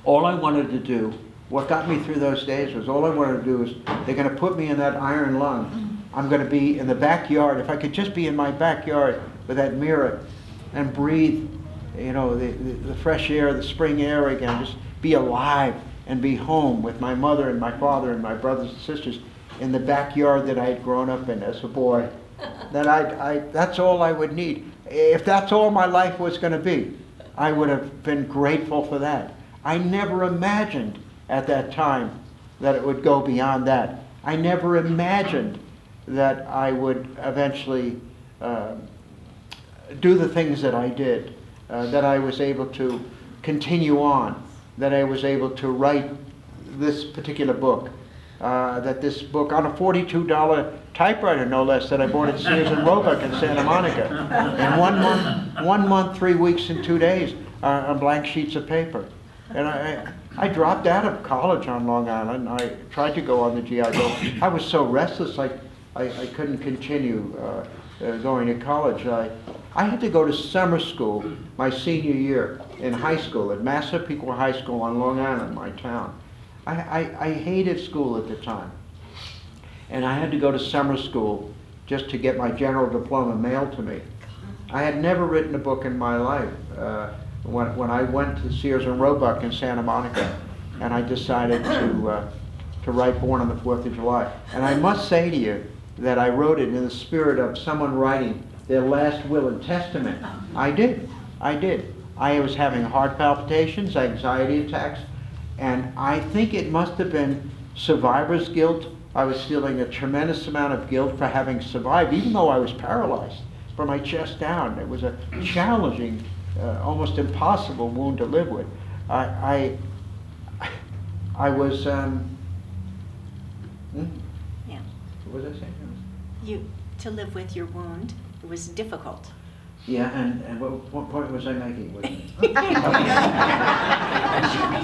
All I wanted to do, what got me through those days was, all I wanted to do is, they're going to put me in that iron lung. I'm going to be in the backyard. If I could just be in my backyard with that mirror and breathe, the fresh air, the spring air again, just be alive and be home with my mother and my father and my brothers and sisters in the backyard that I had grown up in as a boy. That's all I would need. If that's all my life was going to be, I would have been grateful for that. I never imagined at that time that it would go beyond that. I never imagined that I would eventually do the things that I did, that I was able to continue on, that I was able to write this particular book, that this book on a $42 typewriter, no less, that I bought at Sears and Roebuck in Santa Monica. In 1 month, 3 weeks, and 2 days on blank sheets of paper. And I dropped out of college on Long Island. I tried to go on the GI Bill. I was so restless I couldn't continue going to college. I had to go to summer school my senior year in high school at Massapequa High School on Long Island, my town. I hated school at the time. And I had to go to summer school just to get my general diploma mailed to me. I had never written a book in my life. When I went to Sears and Roebuck in Santa Monica, and I decided to write Born on the 4th of July. And I must say to you that I wrote it in the spirit of someone writing their last will and testament. I did. I was having heart palpitations, anxiety attacks, and I think it must have been survivor's guilt. I was feeling a tremendous amount of guilt for having survived, even though I was paralyzed from my chest down. It was a challenging, almost impossible wound to live with. I was, Yeah. what was I saying? To live with your wound, it was difficult. Yeah, and what point was I making?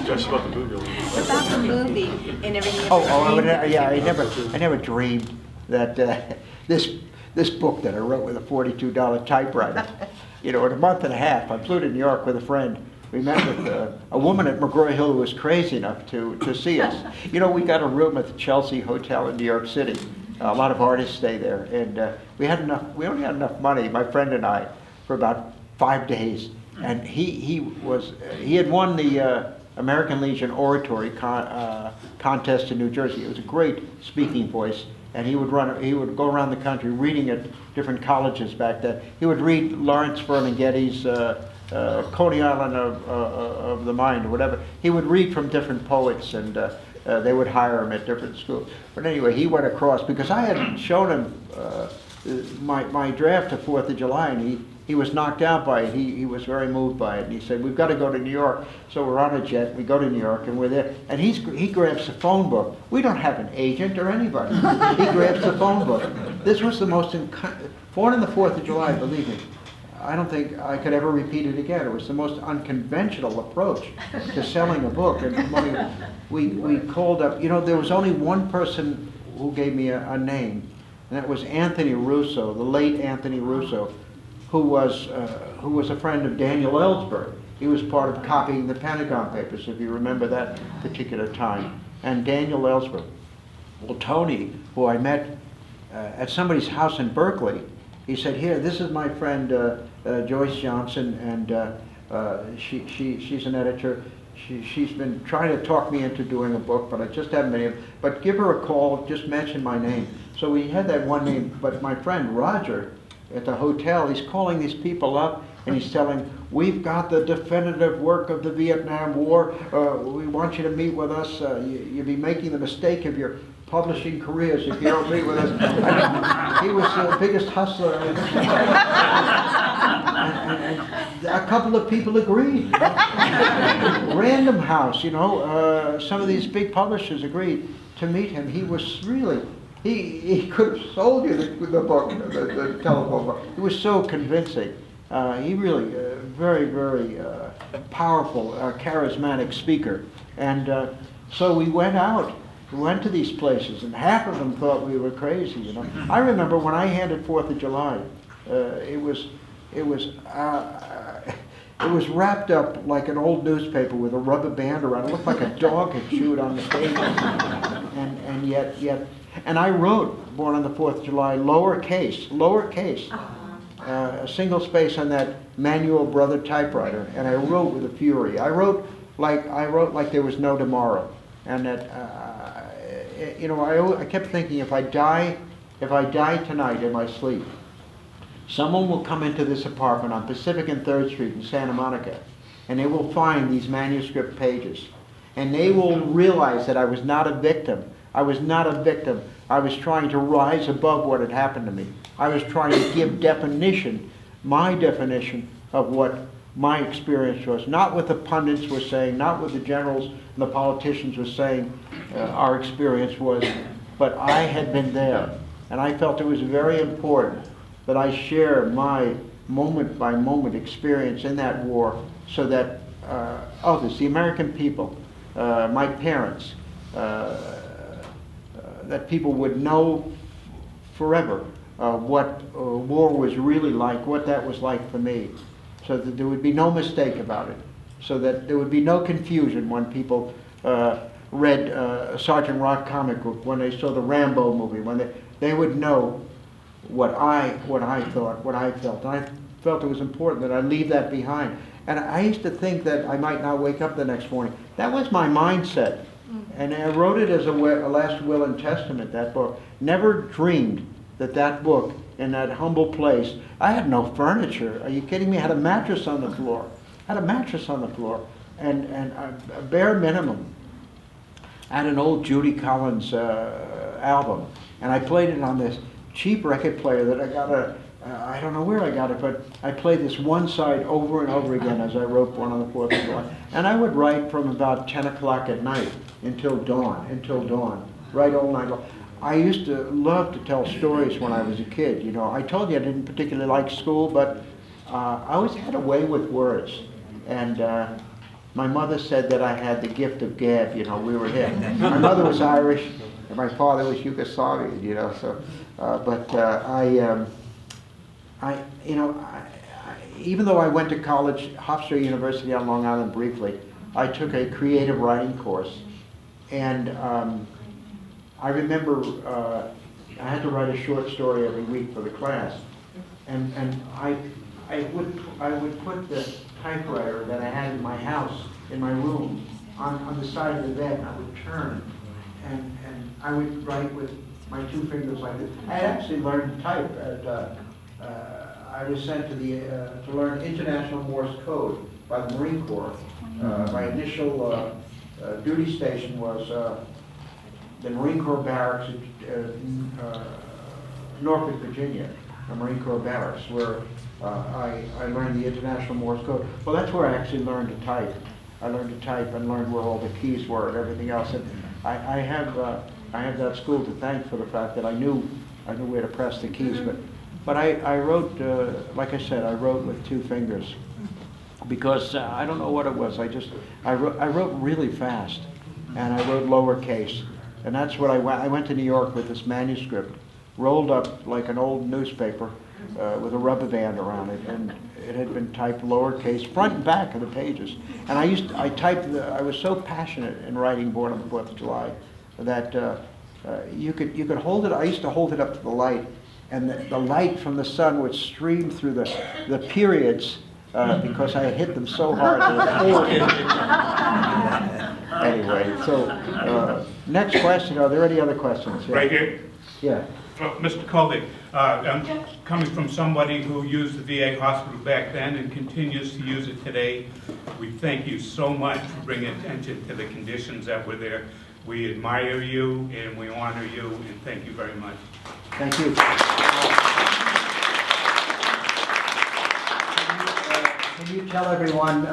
Just about the movie. About the movie and everything. I never dreamed that this book that I wrote with a $42 typewriter, in a month and a half, I flew to New York with a friend. We met with a woman at McGraw-Hill who was crazy enough to see us. We got a room at the Chelsea Hotel in New York City. A lot of artists stay there, and we only had enough money, my friend and I, for about 5 days. And he had won the American Legion oratory contest in New Jersey. It was a great speaking voice, and he would go around the country reading at different colleges back then. He would read Lawrence Ferlinghetti's Coney Island of the Mind, or whatever. He would read from different poets, and they would hire him at different schools. But anyway, he went across, because I had shown him my draft of 4th of July, and he was knocked out by it. He was very moved by it, and he said, "We've got to go to New York." So we're on a jet, we go to New York, and we're there, and he grabs the phone book. We don't have an agent or anybody. He grabs the phone book. This was the most, born on the 4th of July, believe me, I don't think I could ever repeat it again. It was the most unconventional approach to selling a book. And we called up, there was only one person who gave me a name, and that was Anthony Russo, the late Anthony Russo, who was a friend of Daniel Ellsberg. He was part of copying the Pentagon Papers, if you remember that particular time. And Daniel Ellsberg. Well, Tony, who I met at somebody's house in Berkeley, he said, "Here, this is my friend Joyce Johnson, and she's an editor. She's been trying to talk me into doing a book, but I just haven't been able. But give her a call, just mention my name." So we had that one name, but my friend Roger at the hotel, he's calling these people up, and he's telling, "We've got the definitive work of the Vietnam War. We want you to meet with us. You'll be making the mistake of your publishing careers if you don't meet with us." He was the biggest hustler. And a couple of people agreed. Random House, some of these big publishers agreed to meet him. He was really, he could have sold you the book, the telephone book. It was so convincing. He really, very, very powerful, charismatic speaker. And so we went out. We went to these places, and half of them thought we were crazy. I remember when I handed 4th of July, it was wrapped up like an old newspaper with a rubber band around it. It looked like a dog had chewed on the page. And yet, and I wrote, born on the 4th of July, lowercase, a single space on that Manuel Brother typewriter, and I wrote with a fury. I wrote like there was no tomorrow, and that. I kept thinking, if I die tonight in my sleep, someone will come into this apartment on Pacific and 3rd Street in Santa Monica, and they will find these manuscript pages, and they will realize that I was not a victim. I was not a victim. I was trying to rise above what had happened to me. I was trying to give my definition of what my experience was, not what the pundits were saying, not what the generals and the politicians were saying our experience was, but I had been there. And I felt it was very important that I share my moment-by-moment experience in that war, so that others, the American people, my parents, that people would know forever what war was really like, what that was like for me, so that there would be no mistake about it, so that there would be no confusion when people read Sergeant Rock comic book, when they saw the Rambo movie, when they would know what I thought, what I felt. And I felt it was important that I leave that behind. And I used to think that I might not wake up the next morning. That was my mindset. And I wrote it as a last will and testament, that book. Never dreamed that book, in that humble place, I had no furniture. Are you kidding me? I had a mattress on the floor. And a bare minimum. I had an old Judy Collins album, and I played it on this cheap record player that I got I don't know where I got it, but I played this one side over and over again as I wrote Born on the 4th of July. And I would write from about 10 o'clock at night until dawn, write all night long. I used to love to tell stories when I was a kid. You know, I told you I didn't particularly like school, but I always had a way with words. And my mother said that I had the gift of gab, you know, we were hit. My mother was Irish, and my father was Yugoslavian, you know, so, even though I went to college, Hofstra University on Long Island briefly, I took a creative writing course. And I remember I had to write a short story every week for the class. And I would put the typewriter that I had in my house, in my room, on the side of the bed, and I would turn. And I would write with my 2 fingers like this. I had actually learned to type at I was sent to learn International Morse Code by the Marine Corps. My initial duty station was the Marine Corps Barracks in Norfolk, Virginia, the Marine Corps Barracks, where I learned the International Morse Code. Well, that's where I actually learned to type. I learned to type and learned where all the keys were and everything else. And I have that school to thank for the fact that I knew where to press the keys. But I wrote, like I said, I wrote with 2 fingers because I don't know what it was. I wrote really fast, and I wrote lowercase, and that's what I went to New York with this manuscript, rolled up like an old newspaper with a rubber band around it, and it had been typed lowercase, front and back of the pages. And I was so passionate in writing Born on the 4th of July that you could hold it. I used to hold it up to the light, and the light from the sun would stream through the periods because I had hit them so hard. Anyway, so next question. Are there any other questions? Yeah. Right here. Yeah. Mr. Kovic, I'm coming from somebody who used the VA hospital back then and continues to use it today. We thank you so much for bringing attention to the conditions that were there. We admire you and we honor you, and thank you very much. Thank you. Can you tell everyone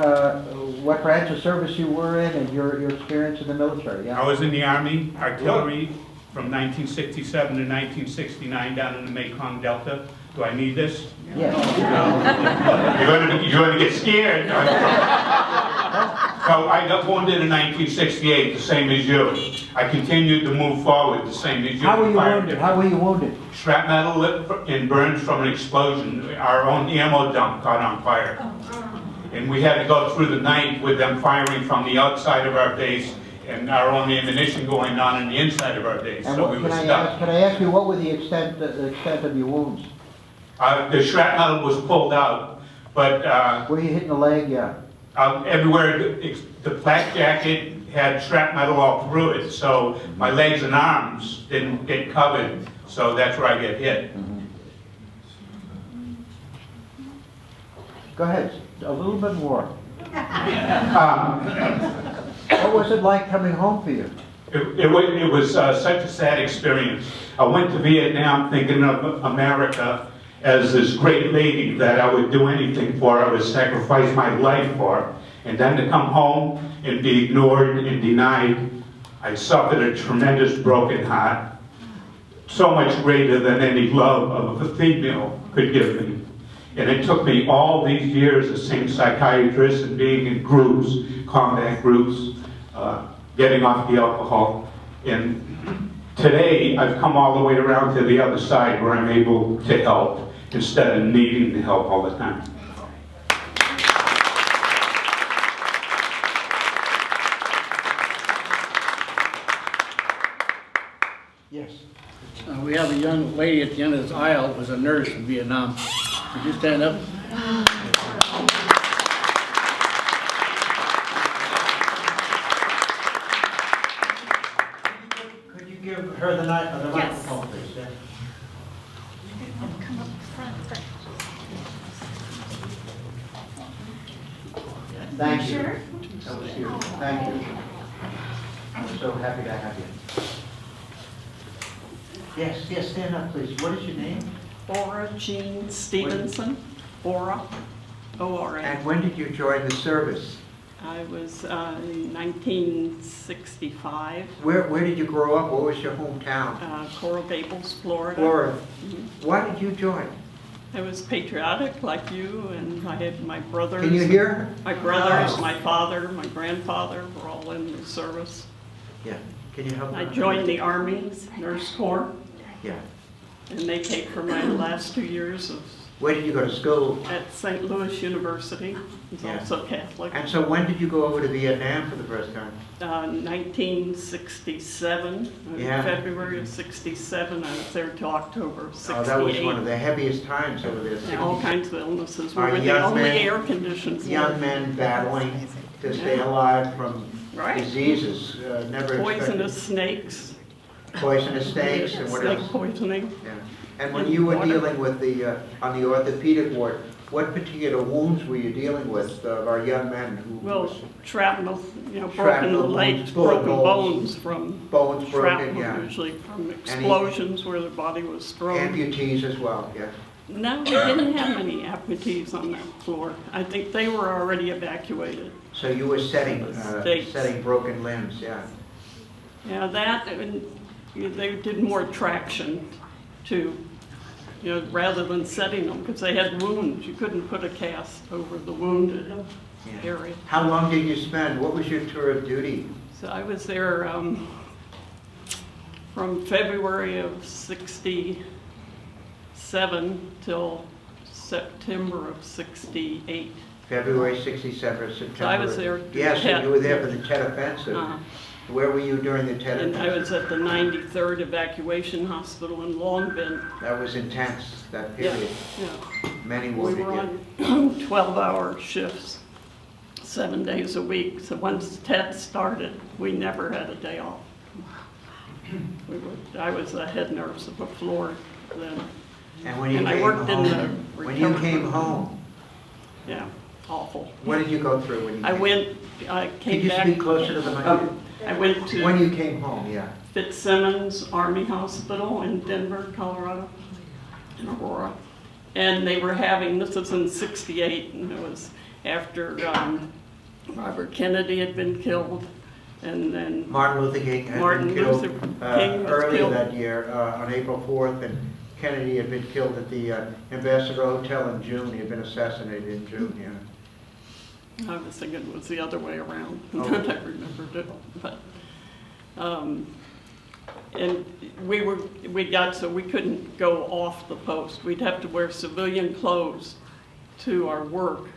what branch of service you were in and your experience in the military? Yeah? I was in the Army, artillery, from 1967 to 1969 down in the Mekong Delta. Do I need this? Yes. You're going to get scared. So I got wounded in 1968, the same as you. I continued to move forward, the same as you. How were you wounded? How were you wounded? Shrapnel and burns from an explosion. Our own ammo dump caught on fire. And we had to go through the night with them firing from the outside of our base and our own ammunition going on in the inside of our base. And So we were stuck. Can I ask you, what were the extent of your wounds? The shrapnel was pulled out, but Were you hit in the leg? Yeah. everywhere, the flak jacket had shrapnel all through it, so my legs and arms didn't get covered, so that's where I get hit. Go ahead, a little bit more. What was it like coming home for you? It was such a sad experience. I went to Vietnam thinking of America as this great lady that I would do anything for, I would sacrifice my life for. And then to come home and be ignored and denied, I suffered a tremendous broken heart, so much greater than any love of a female could give me. And it took me all these years of seeing psychiatrists and being in groups, combat groups, getting off the alcohol. And today, I've come all the way around to the other side where I'm able to help instead of needing to help all the time. Yes. We have a young lady at the end of this aisle who was a nurse in Vietnam. Could you stand up? Could you give her the microphone, please? Yeah. Come up front. Thank you. Sure. That was huge. Thank you. I'm so happy to have you. Yes, stand up, please. What is your name? Ora Jean Stevenson, Ora, O-R-A. And when did you join the service? I was in 1965, Where did you grow up? What was your hometown? Coral Gables, Florida. Florida. Why did you join? I was patriotic like you, and I had my brothers. Can you hear? My brothers, my father, my grandfather were all in the service. Yeah. Can you help? I joined the Army Nurse Corps, Yeah. and they paid for my last 2 years of Where did you go to school? at St. Louis University. It's Yeah. also Catholic. And so when did you go over to Vietnam for the first time? 1967, Yeah. February of 67. I was there till October of 68. Oh, that was one of the heaviest times over there. And all kinds of illnesses. We Our were the young only men- air-conditioned. Young men battling to stay alive from Right. diseases, never Poisonous expected. snakes. Poisonous snakes and what Snake else? poisoning. Yeah. And when you were Water. dealing with on the orthopedic ward, what particular wounds were you dealing with of our young men who Well, was shrapnel, broken Shrapnel wounds, legs, bullet broken holes, bones from bones broken, shrapnel, yeah. usually from explosions where the body was thrown. Amputees as well, yeah. No, we didn't have any amputees on that floor. I think they were already evacuated. So you were setting States. broken limbs, yeah. Yeah, that, and they did more traction to, rather than setting them, because they had wounds. You couldn't put a cast over the wounded Yeah. area. How long did you spend? What was your tour of duty? So I was there from February of 67 till September of 68. February 67, September. So I was there. Yes, and you were there for the Tet Offensive. Uh-huh. Where were you during the Tet And I Offensive? was at the 93rd Evacuation Hospital in Long Bend. That was intense, that Yeah, period. yeah. Many We wounded. were yeah. on 12-hour shifts, 7 days a week. So once TED started, we never had a day off. I was the head nurse of a floor then. And when you And I came worked in the home, when you recovery came room. home, Yeah, awful. what did you go through when you I came? came Could you back. speak closer to the mic? I went When to you came home, yeah. Fitzsimmons Army Hospital in Denver, Colorado, in Aurora. And they were having, this was in 68, and it was after Robert Kennedy had been killed, and then Martin Luther King had Martin been killed Luther King was early killed. that year on April 4th, and Kennedy had been killed at the Ambassador Hotel in June. He had been assassinated in June, yeah. I was thinking it was the other way around, Oh. I remembered it, but, and we got, so we couldn't go off the post. We'd have to wear civilian clothes to our work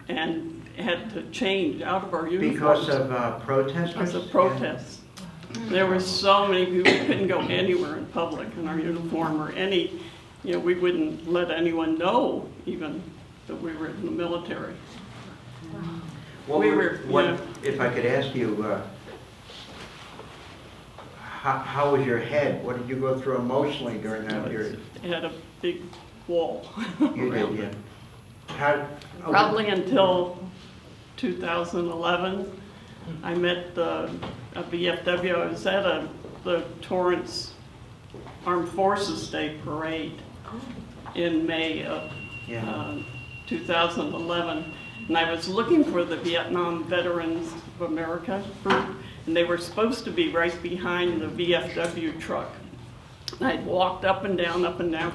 and had to change out of our uniforms. Because of protesters? Because of protests. There were so many people, we couldn't go anywhere in public in our uniform or any, we wouldn't let anyone know even that we were in the military. If I could ask you, how was your head? What did you go through emotionally during that period? It had a big wall You around did, it. yeah. Probably until 2011, I met a VFW. I was at the Torrance Armed Forces Day Parade in May of 2011. And I was looking for the Vietnam Veterans of America group, and they were supposed to be right behind the VFW truck. And I'd walked up and down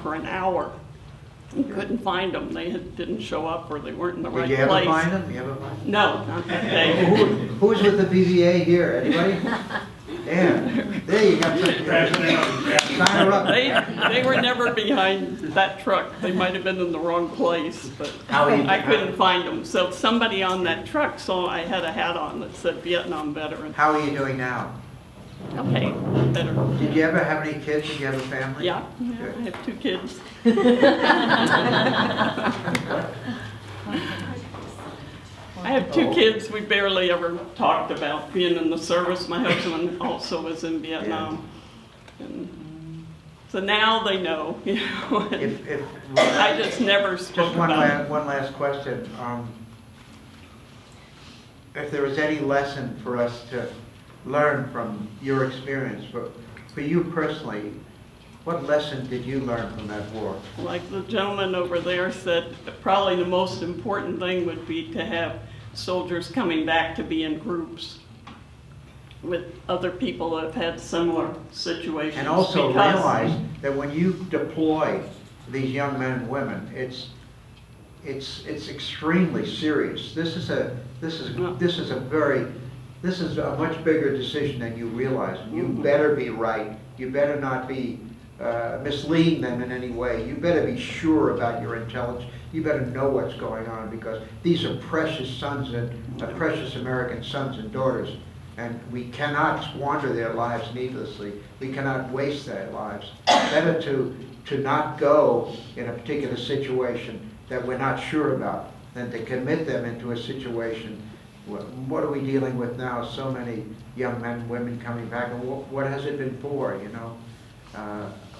for an hour and couldn't find them. They didn't show up or they weren't in the right Did you place. ever find them? You ever find them? No, not that day. Who's with the VVA here? Anybody? Yeah. There you go. Sign her up. They were never behind that truck. They might have been in the wrong place, but I couldn't find them. So somebody on that truck saw I had a hat on that said Vietnam veteran. How are you doing now? Okay, better. Did you ever have any kids? Did you have a family? Yeah, Good. I have 2 kids. I have 2 kids. We barely ever talked about being in the service. My husband also was in Vietnam. And so now they know, and I just never spoke Just one about it. last question. If there was any lesson for us to learn from your experience, for you personally, What lesson did you learn from that war? Like the gentleman over there said, probably the most important thing would be to have soldiers coming back to be in groups with other people that have had similar situations. And also because- realize that when you deploy these young men and women, it's extremely serious. This is a much bigger decision than you realize. You better be right. You better not be misleading them in any way. You better be sure about your intelligence. You better know what's going on, because these are precious sons and precious American sons and daughters, and we cannot squander their lives needlessly. We cannot waste their lives. Better to not go in a particular situation that we're not sure about than to commit them into a situation. What are we dealing with now? So many young men and women coming back, and what has it been for, you know?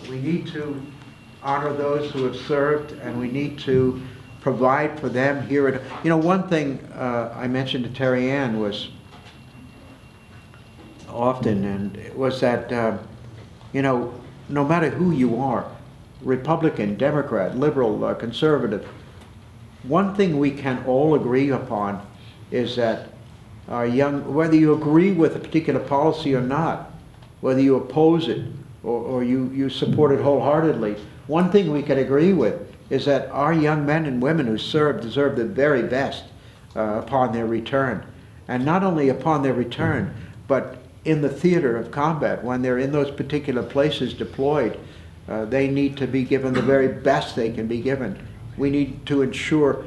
We need to honor those who have served, and we need to provide for them here at, you know, one thing I mentioned to Terry Ann was often, and it was that, you know, no matter who you are, Republican, Democrat, liberal, conservative, one thing we can all agree upon is that our young, whether you agree with a particular policy or not, whether you oppose it or you support it wholeheartedly, one thing we can agree with is that our young men and women who serve deserve the very best upon their return. And not only upon their return, but in the theater of combat, when they're in those particular places deployed, they need to be given the very best they can be given. We need to ensure,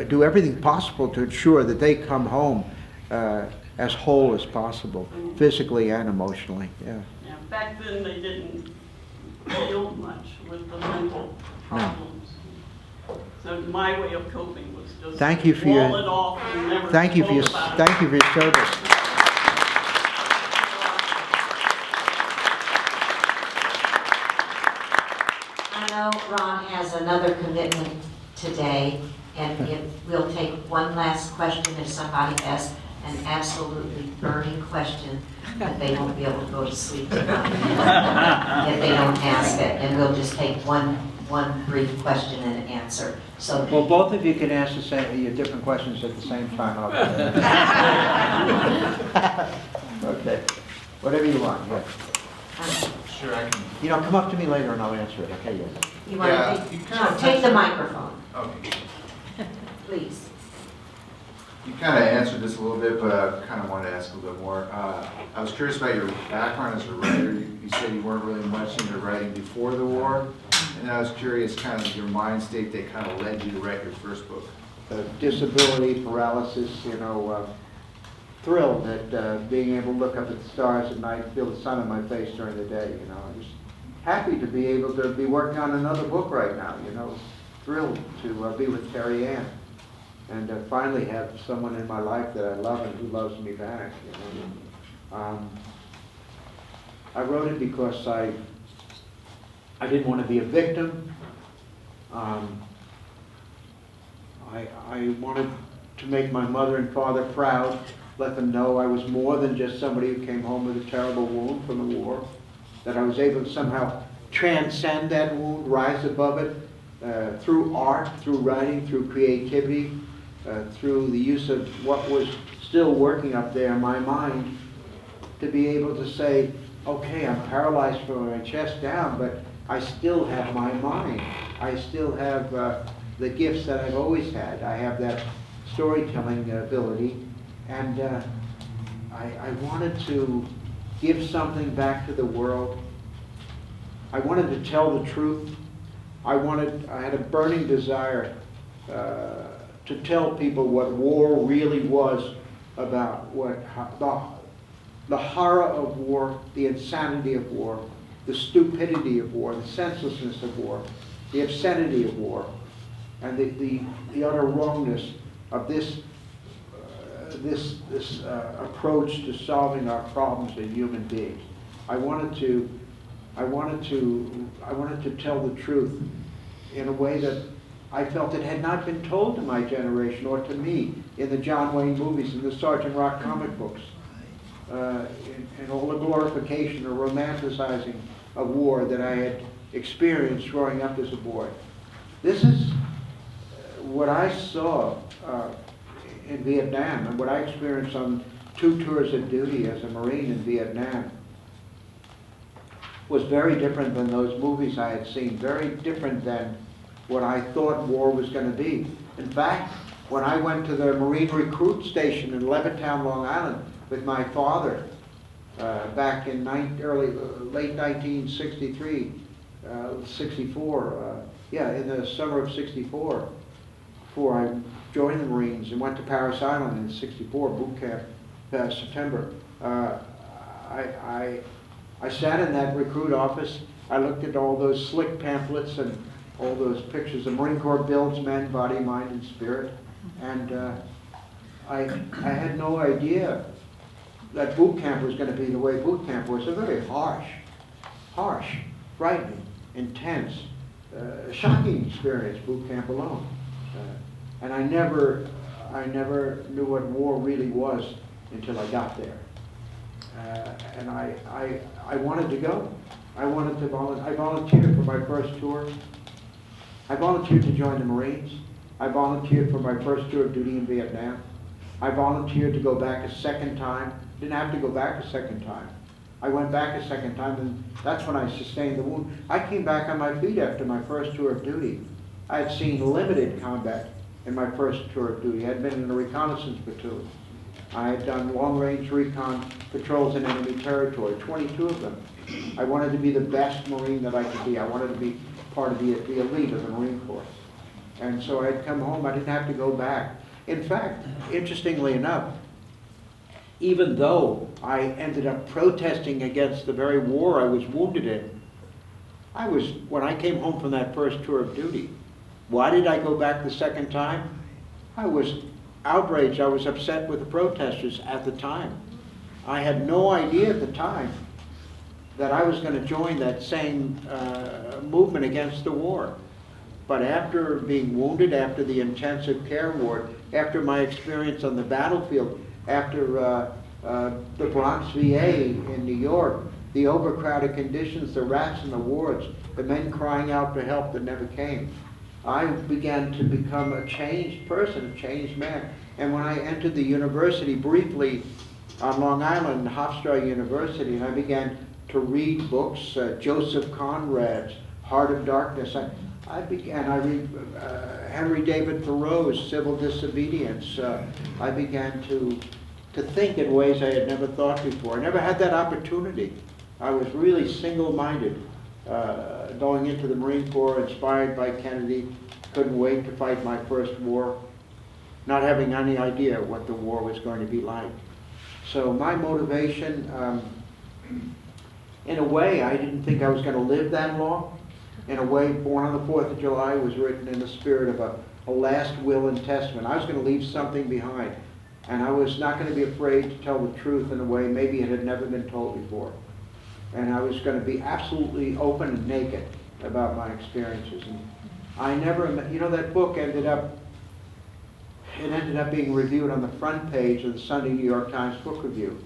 do everything possible to ensure that they come home as whole as possible, physically and emotionally. Yeah. Yeah, back then they didn't deal much with the mental problems. So my way of coping was just Thank you for wall your, it off and never thank you for your, spoke about it. thank you for your service. I know Ron has another commitment today, and if we'll take one last question if somebody has an absolutely burning question that they won't be able to go to sleep tonight if they don't ask it, and we'll just take one brief question and answer. So Well, both of you can ask your different questions at the same time. Okay, whatever you want. Yeah. Sure, I can. You know, come up to me later and I'll answer it. Okay, yes. you want Yeah, to you take, kinda no, take the microphone, Okay. please. You kind of answered this a little bit, but I kind of wanted to ask a little bit more. I was curious about your background as a writer. You said you weren't really much into writing before the war, and I was curious kind of your mind state that kind of led you to write your first book. Disability, paralysis, you know, thrilled at being able to look up at the stars at night, feel the sun on my face during the day, you know. I'm just happy to be able to be working on another book right now, you know. Thrilled to be with Terry Ann and finally have someone in my life that I love and who loves me back, you know. I wrote it because I didn't want to be a victim. I wanted to make my mother and father proud, let them know I was more than just somebody who came home with a terrible wound from the war, that I was able to somehow transcend that wound, rise above it, through art, through writing, through creativity, through the use of what was still working up there in my mind, to be able to say, okay, I'm paralyzed from my chest down, but I still have my mind. I still have the gifts that I've always had. I have that storytelling ability, and I wanted to give something back to the world. I wanted to tell the truth. I had a burning desire to tell people what war really was about, the horror of war, the insanity of war, the stupidity of war, the senselessness of war, the obscenity of war, and the utter wrongness of this approach to solving our problems as human beings. I wanted to tell the truth in a way that I felt it had not been told to my generation or to me in the John Wayne movies and the Sergeant Rock comic books, and all the glorification or romanticizing of war that I had experienced growing up as a boy. This is what I saw in Vietnam and what I experienced on 2 tours of duty as a Marine in Vietnam was very different than those movies I had seen, very different than what I thought war was going to be. In fact, when I went to the Marine recruit station in Levittown, Long Island with my father back in late 1963, 64, in the summer of 64, before I joined the Marines and went to Paris Island in 64, boot camp, September. I sat in that recruit office. I looked at all those slick pamphlets and all those pictures. The Marine Corps builds men, body, mind, and spirit. And I had no idea that boot camp was going to be the way boot camp was. A very harsh, frightening, intense, shocking experience, boot camp alone. And I never knew what war really was until I got there. And I wanted to go. I wanted to volunteer. I volunteered for my first tour. I volunteered to join the Marines. I volunteered for my first tour of duty in Vietnam. I volunteered to go back a second time. Didn't have to go back a second time. I went back a second time, and that's when I sustained the wound. I came back on my feet after my first tour of duty. I had seen limited combat in my first tour of duty. I had been in a reconnaissance platoon. I had done long-range recon patrols in enemy territory, 22 of them. I wanted to be the best Marine that I could be. I wanted to be part of the elite of the Marine Corps. And so I'd come home. I didn't have to go back. In fact, interestingly enough, even though I ended up protesting against the very war I was wounded in, when I came home from that first tour of duty, why did I go back the second time? I was outraged. I was upset with the protesters at the time. I had no idea at the time that I was going to join that same movement against the war. But after being wounded, after the intensive care ward, after my experience on the battlefield, after the Bronx VA in New York, the overcrowded conditions, the rats in the wards, the men crying out for help that never came, I began to become a changed person, a changed man. And when I entered the university briefly on Long Island, Hofstra University, and I began to read books, Joseph Conrad's Heart of Darkness. I read Henry David Thoreau's Civil Disobedience. I began to think in ways I had never thought before. I never had that opportunity. I was really single-minded going into the Marine Corps, inspired by Kennedy. Couldn't wait to fight my first war, not having any idea what the war was going to be like. So my motivation, in a way, I didn't think I was going to live that long. In a way, Born on the 4th of July was written in the spirit of a last will and testament. I was going to leave something behind, and I was not going to be afraid to tell the truth in a way maybe it had never been told before. And I was going to be absolutely open and naked about my experiences. And I never, that book ended up being reviewed on the front page of the Sunday New York Times Book Review.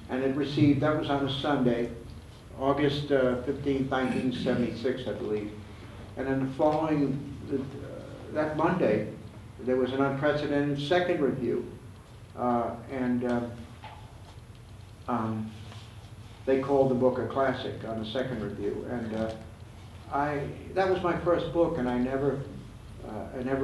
And it received, that was on a Sunday, August 15, 1976, I believe. And then the following, that Monday, there was an unprecedented second review. They called the book a classic on the second review. And that was my first book, and I never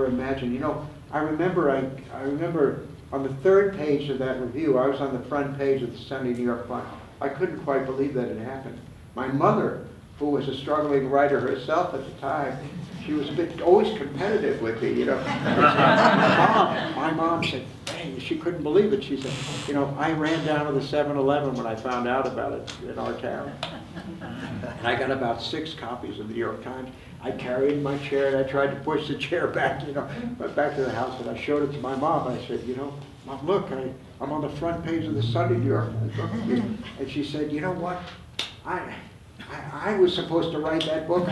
imagined. I remember on the third page of that review, I was on the front page of the Sunday New York Times. I couldn't quite believe that it happened. My mother, who was a struggling writer herself at the time, she was always competitive with me, My mom said, hey, she couldn't believe it. She said, I ran down to the 7-Eleven when I found out about it in our town. And I got about 6 copies of the New York Times. I carried it in my chair, and I tried to push the chair back, back to the house, and I showed it to my mom. I said, Mom, look, I'm on the front page of the Sunday New York. And she said, you know what? I was supposed to write that book. So,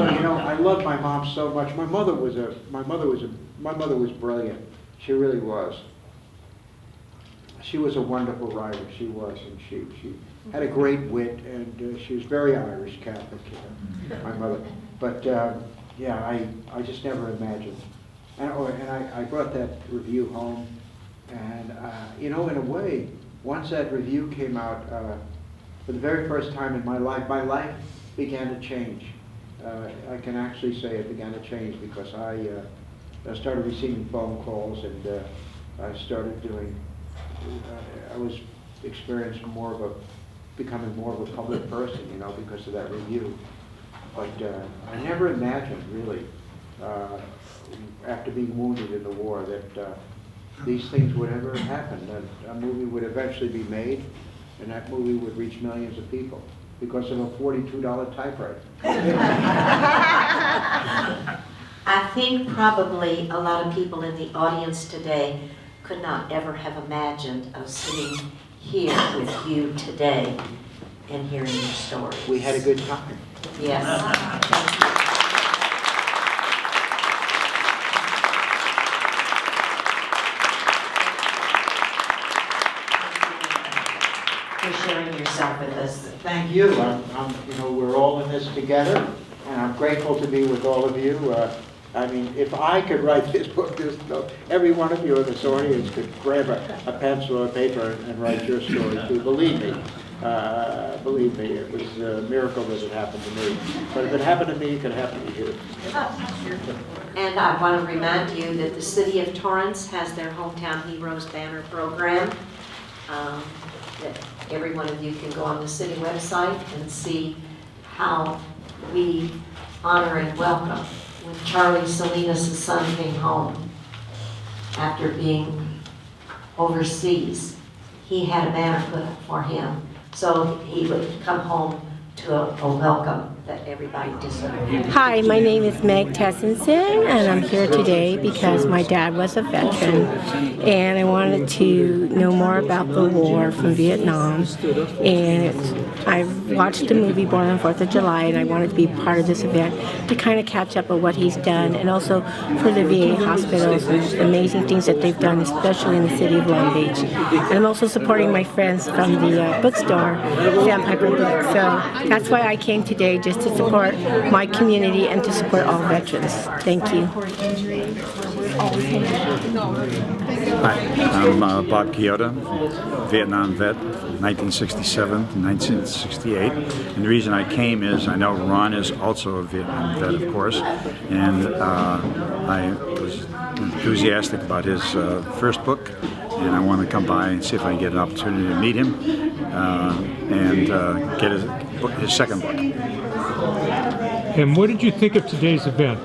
I love my mom so much. My mother was brilliant. She really was. she was a wonderful writer, she was, and she had a great wit, and she was very Irish Catholic, my mother. But yeah, I just never imagined. And I brought that review home, and you know, in a way, once that review came out, for the very first time in my life began to change. I can actually say it began to change because I started receiving phone calls, and I started doing, I was experiencing becoming more of a public person, you know, because of that review. But I never imagined, really, after being wounded in the war, that these things would ever happen, that a movie would eventually be made, and that movie would reach millions of people because of a $42 typewriter. I think probably a lot of people in the audience today could not ever have imagined of sitting here with you today and hearing your story. We had a good time. Yes. Thank you. For sharing yourself with us. Thank you. You know, we're all in this together, and I'm grateful to be with all of you. I mean, if I could write this book, every one of you in this audience could grab a pencil or paper and write your story too. Believe me, it was a miracle that it happened to me. But if it happened to me, it could happen to you. And I want to remind you that the City of Torrance has their Hometown Heroes banner program. That every one of you can go on the city website and see how we honor and welcome. When Charlie Salinas' son came home after being overseas, he had a banner put up for him, so he would come home to a welcome that everybody deserved. Hi, my name is Meg Tessenson, and I'm here today because my dad was a veteran, and I wanted to know more about the war from Vietnam. And I've watched the movie Born on 4th of July, and I wanted to be part of this event to kind of catch up on what he's done, and also for the VA hospitals and the amazing things that they've done, especially in the city of Long Beach. And I'm also supporting my friends from the bookstore, Sandpiper Books. So that's why I came today, just to support my community and to support all veterans. Thank you. Hi, I'm Bob Chioda, Vietnam vet, 1967 to 1968. And the reason I came is I know Ron is also a Vietnam vet, of course, and I was enthusiastic about his first book, and I want to come by and see if I can get an opportunity to meet him and get his second book. And what did you think of today's event?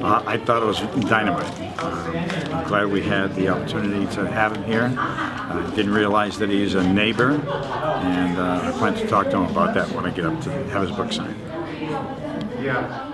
I thought it was dynamite. I'm glad we had the opportunity to have him here. I didn't realize that he's a neighbor, and I plan to talk to him about that when I get up to have his book signed. Yeah.